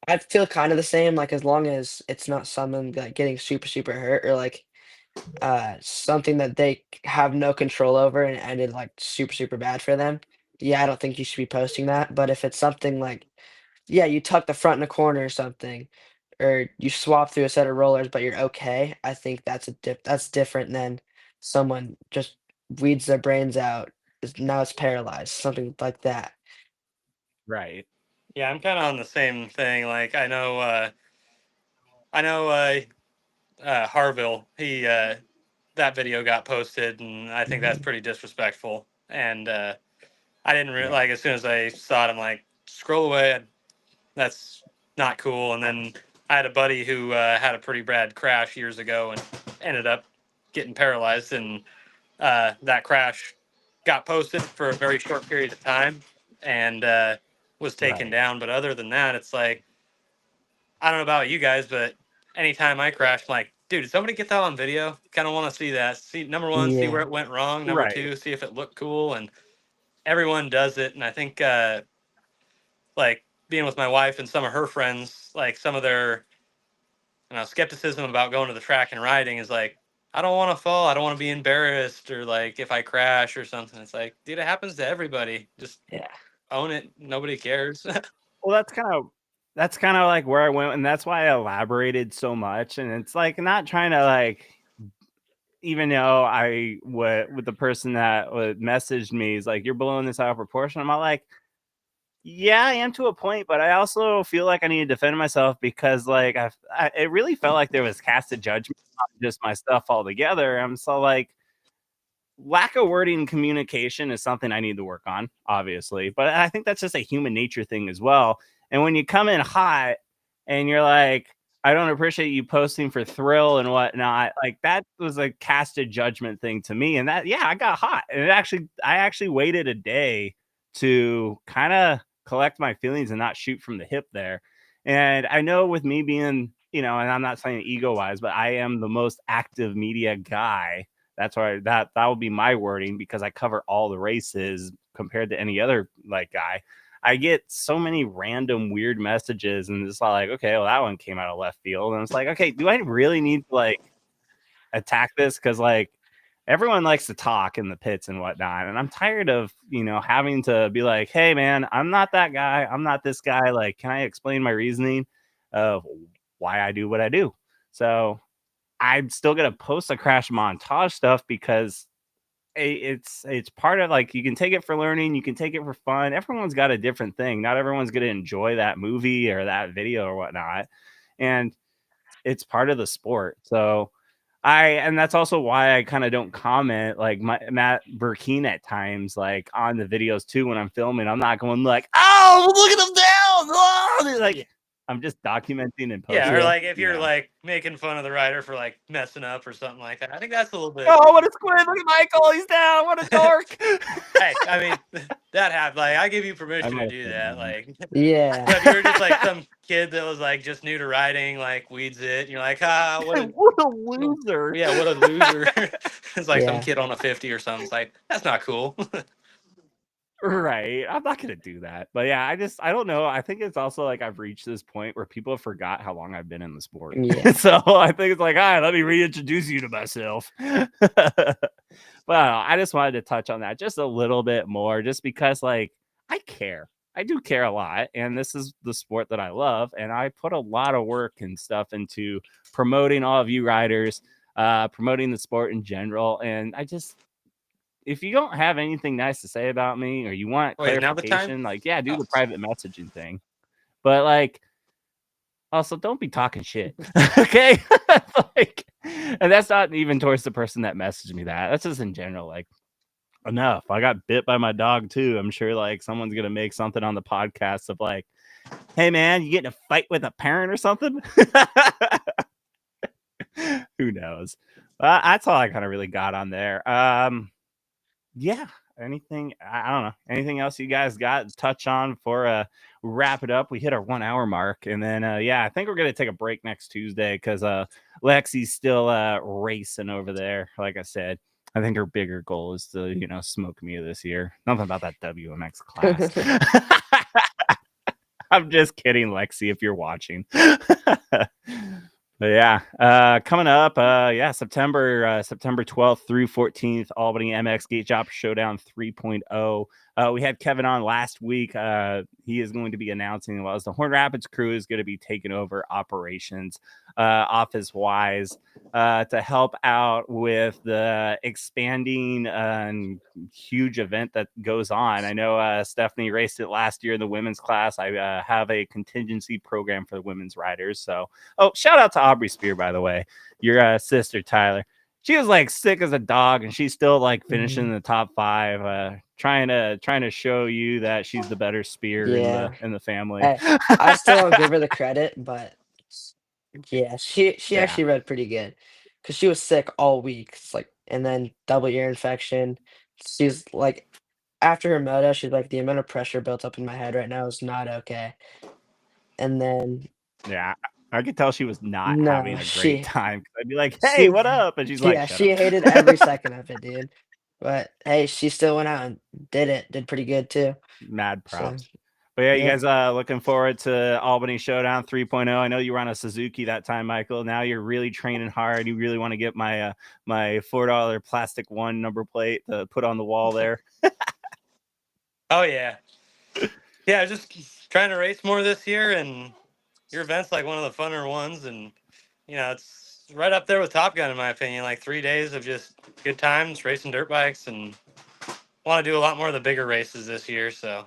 I feel kind of the same. Like as long as it's not someone like getting super, super hurt or like something that they have no control over and ended like super, super bad for them. Yeah, I don't think you should be posting that. But if it's something like, yeah, you tuck the front in a corner or something, or you swap through a set of rollers, but you're okay, I think that's that's different than someone just weeds their brains out. Now it's paralyzed, something like that. Right. Yeah, I'm kind of on the same thing. Like I know Harville. He that video got posted, and I think that's pretty disrespectful. And I didn't Yeah. like as soon as I saw it, I'm like, scroll away. That's not cool. And then I had a buddy who had a pretty bad crash years ago and ended up getting paralyzed, and that crash got posted for a very short period of time and was taken Right. down. But other than that, it's like, I don't know about you guys, but anytime I crash, I'm like, dude, did somebody get that on video? Kind of want to see that. See, number one, see where Yeah. it went wrong. Number Right. two, see if it looked cool. And everyone does it. And I think, like, being with my wife and some of her friends, like, some of their skepticism about going to the track and riding is like, I don't want to fall. I don't want to be embarrassed, or like if I crash or something. It's like, dude, it happens to everybody. Just Yeah. own it. Nobody cares. Well, that's kind of like where I went, and that's why I elaborated so much. And it's like not trying to like, even though I with the person that messaged me is like, you're blowing this out of proportion. I'm not like, yeah, I am to a point, but I also feel like I need to defend myself because like it really felt like there was casted judgment on just my stuff altogether. I'm so like, lack of wording and communication is something I need to work on, obviously, but I think that's just a human nature thing as well. And when you come in hot and you're like, I don't appreciate you posting for thrill and whatnot, like that was a casted judgment thing to me. And that, yeah, I got hot. And I actually waited a day to kind of collect my feelings and not shoot from the hip there. And I know with me being, and I'm not saying ego wise, but I am the most active media guy. That's why that would be my wording, because I cover all the races compared to any other like guy. I get so many random weird messages, and it's like, okay, well, that one came out of left field. And it's like, okay, do I really need to like attack this? Because like everyone likes to talk in the pits and whatnot. And I'm tired of, having to be like, hey man, I'm not that guy. I'm not this guy. Like, can I explain my reasoning of why I do what I do? So I'm still gonna post the crash montage stuff because it's part of, like, you can take it for learning, you can take it for fun. Everyone's got a different thing. Not everyone's gonna enjoy that movie or that video or whatnot, and it's part of the sport. So and that's also why I kind of don't comment like Matt Burkeen at times, like on the videos too. When I'm filming, I'm not going like, oh, look at him down. Oh! Like, I'm just documenting and posting. Yeah, or like if you're like making fun of the rider for like messing up or something like that. I think that's a little bit. Oh, what a squid! Look at Michael, he's down. What a dork! Hey, I mean, that happened. Like, I give you permission to do that. Like, Yeah. but if you were just like some kid that was like just new to riding, like weeds it, and you're like, what a loser! Yeah, what a loser! It's like some Yeah. kid on a 50 or something. It's like, that's not cool. Right. I'm not gonna do that. But yeah, I don't know. I think it's also like I've reached this point where people forgot how long I've been in the sport. Yeah. So I think it's like, all right, let me reintroduce you to myself. But I just wanted to touch on that just a little bit more, just because like I care. I do care a lot, and this is the sport that I love, and I put a lot of work and stuff into promoting all of you riders, promoting the sport in general. And if you don't have anything nice to say about me, or you want clarification, like, yeah, do the private messaging thing. But like, also don't be talking shit. Okay. Like, and that's not even towards the person that messaged me that. That's just in general. Like, enough. I got bit by my dog too. I'm sure like someone's gonna make something on the podcast of like, hey man, you get in a fight with a parent or something. Who knows? That's all I kind of really got on there. Yeah, anything, I don't know, anything else you guys got to touch on before wrap it up? We hit our 1 hour mark, and then I think we're gonna take a break next Tuesday because Lexi's still racing over there. Like I said, I think her bigger goal is to smoke me this year. Nothing about that WMX class. I'm just kidding, Lexi, if you're watching. But yeah, coming up, September 12th through 14th, Albany MX Gate Job Showdown 3.0. We had Kevin on last week. He is going to be announcing, well, as the Horn Rapids crew is going to be taking over operations, office wise, to help out with the expanding huge event that goes on. I know Stephanie raced it last year in the women's class. I have a contingency program for the women's riders. So, shout out to Aubrey Spear, by the way, your sister, Tyler. She was like sick as a dog, and she's still like finishing in the top 5, trying to show you that she's the better spear in the family. Hey, I still don't give her the credit, but yeah, she Yeah. actually read pretty good because she was sick all week. It's like, and then double ear infection. She's like, after her moto, she's like, the amount of pressure built up in my head right now is not okay. And then Yeah, I could tell she was not having a great time. I'd be like, "Hey, she what up?" And she's like, yeah, "Shut she up." hated every second of it, dude. But hey, she still went out and did pretty good too. Mad So props. But yeah, you yeah. guys looking forward to Albany Showdown 3.0. I know you were on a Suzuki that time, Michael. Now you're really training hard. You really want to get my my $4 plastic 1 number plate to put on the wall there. Oh yeah. Yeah, just trying to race more this year, and your event's like one of the funner ones, and it's right up there with Top Gun in my opinion. Like 3 days of just good times racing dirt bikes, and want to do a lot more of the bigger races this year. So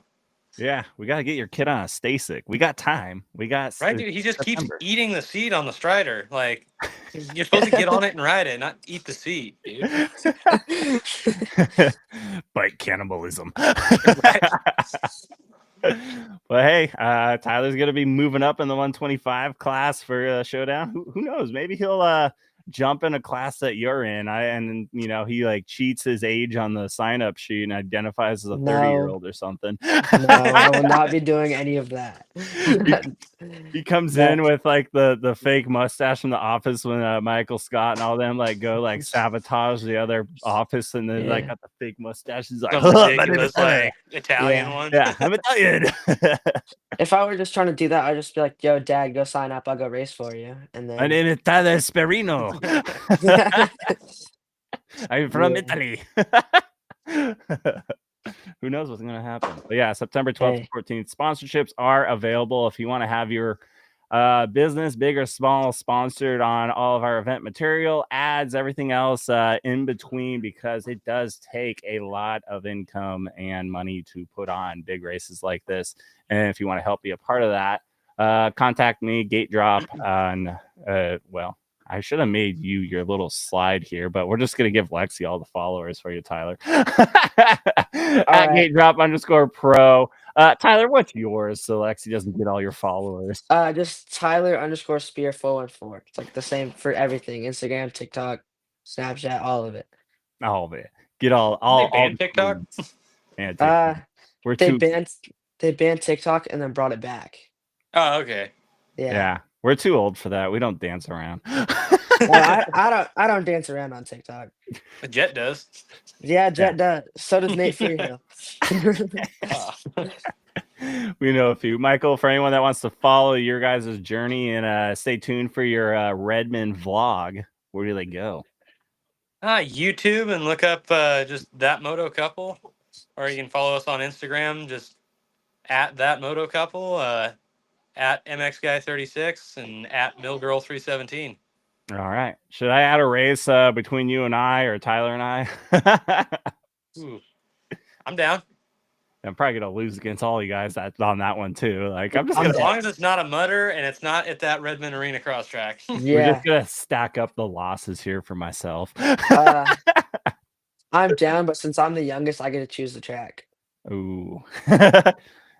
Yeah, we got to get your kid on a Stasic. We got time. We got right, dude. He just keeps September. eating the seat on the Strider. Like you're supposed to get on it and ride it, not eat the seat, dude. Bike cannibalism. Right. But hey, Tyler's gonna be moving up in the 125 class for Showdown. Who knows? Maybe he'll jump in a class that you're in. He like cheats his age on the sign up sheet and identifies as a 30-year-old or something. No, I will not be doing any of that. He comes in with like the fake mustache from the office when Michael Scott and all them like go like sabotage the other office, and then like got the fake mustache. He's like, some ridiculous like Italian one. Yeah, I'm Italian. If I were just trying to do that, I'd just be like, "Yo, Dad, go sign up. I'll go race for you." And My then name is Tyler Sperino. I'm from Italy. Who knows what's going to happen? But yeah, September 12th to 14th. Sponsorships are available if you want to have your business, big or small, sponsored on all of our event material, ads, everything else in between, because it does take a lot of income and money to put on big races like this. And if you want to help be a part of that, contact me, Gate Drop on, I should have made you your little slide here, but we're just going to give Lexi all the followers for you, Tyler. At Gate Drop _pro. Tyler, what's yours so Lexi doesn't get all your followers? Just Tyler _Spear 414. It's like the same for everything: Instagram, TikTok, Snapchat, all of it. All of it. Get all They banned TikTok. And TikTok. They banned TikTok and then brought it back. Oh, okay. Yeah. We're too old for that. We don't dance around. I don't dance around on TikTok. Jet does. Yeah, Jet does. So does Nate Freehill. We know a few. Michael, for anyone that wants to follow your guys' journey and stay tuned for your Redmond vlog, where do they go? YouTube, and look up just That Moto Couple, or you can follow us on Instagram, just at That Moto Couple, at MXGuy36 and at MillGirl317. All right. Should I add a race between you and I, or Tyler and I? Ooh, I'm down. I'm probably gonna lose against all you guys on that one too. Like I'm just as gonna, long as it's not a mutter and it's not at that Redmond Arena cross track. We're just gonna stack up the losses here for myself. I'm down, but since I'm the youngest, I get to choose the track. Ooh.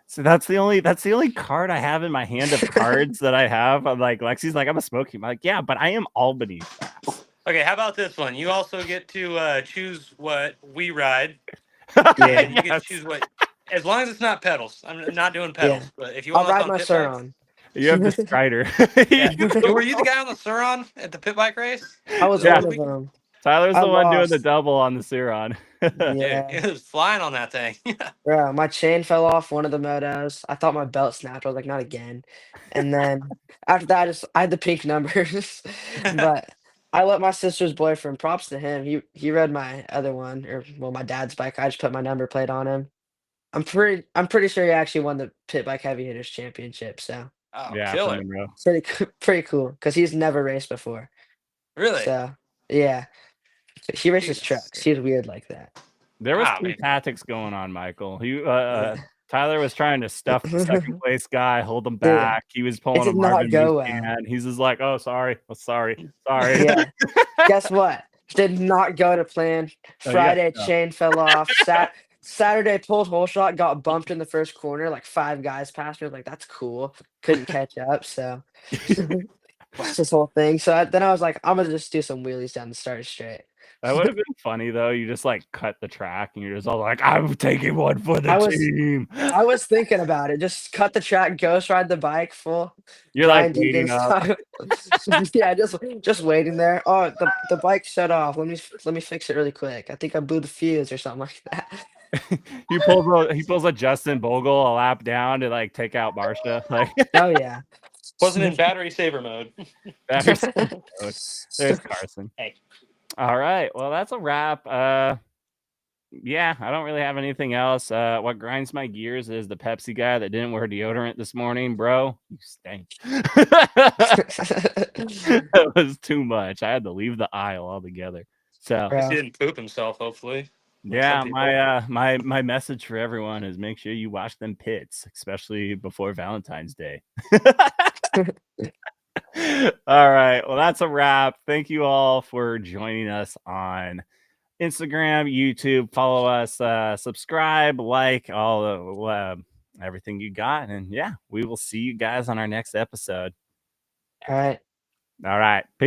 So that's the only card I have in my hand of cards that I have. I'm like, Lexi's like, I'm a Smoky. I'm like, yeah, but I am Albany fast. Okay, how about this one? You also get to choose what we ride. Yeah, you get to choose what, as long as it's not pedals. I'm not doing pedals, but if you want, I'll ride my Suron. You have the Strider. Were you the guy on the Suron at the pit bike race? I was one of them. Tyler's the one doing the double on the Suron. Yeah, it was flying on that thing. Yeah, my chain fell off one of the motos. I thought my belt snapped. I was like, not again. And then after that, I had the pink numbers. But I let my sister's boyfriend, props to him. He read my other one, or my dad's bike. I just put my number plate on him. I'm pretty sure he actually won the pit bike heavy hitters championship. So Oh, Yeah, for killer. Monroe. pretty cool because he's never raced before. Really? So yeah, he races Jesus. trucks. He's weird like that. There was Ah, some man. tactics going on, Michael. Tyler was trying to stuff the second place guy, hold him Dude, back. He was it pulling a did not Marvin go well. Buchanan. He's just like, oh, sorry. Yeah. Guess what? Did not go to plan. Oh, you got Friday stuff. chain fell off. Saturday pulled hole shot, got bumped in the first corner. Like 5 guys passed me. I was like, that's cool. Couldn't catch up. So watch this whole thing. So then I was like, I'm gonna just do some wheelies down the start straight. That would have been funny though. You just like cut the track and you're just all like, I'm taking one for the I was team. I was thinking about it. Just cut the track, ghost ride the bike full. You're like Brian waiting Deegan's up. yeah, just waiting there. Oh, the bike shut off. Let me fix it really quick. I think I blew the fuse or something like that. He pulls a Justin Bogle a lap down to like take out Marsha. Like Oh yeah. Wasn't in battery saver mode. there's Carson. Hey. All right. Well, that's a wrap. Yeah, I don't really have anything else. What grinds my gears is the Pepsi guy that didn't wear deodorant this morning, bro. You stink. That was too much. I had to leave the aisle altogether. So Bro. He didn't poop himself, hopefully. yeah, Some people. my message for everyone is make sure you wash them pits, especially before Valentine's Day. All right. Well, that's a wrap. Thank you all for joining us on Instagram, YouTube. Follow us, subscribe, like all the everything you got. And yeah, we will see you guys on our next episode. All right. All right. Peace.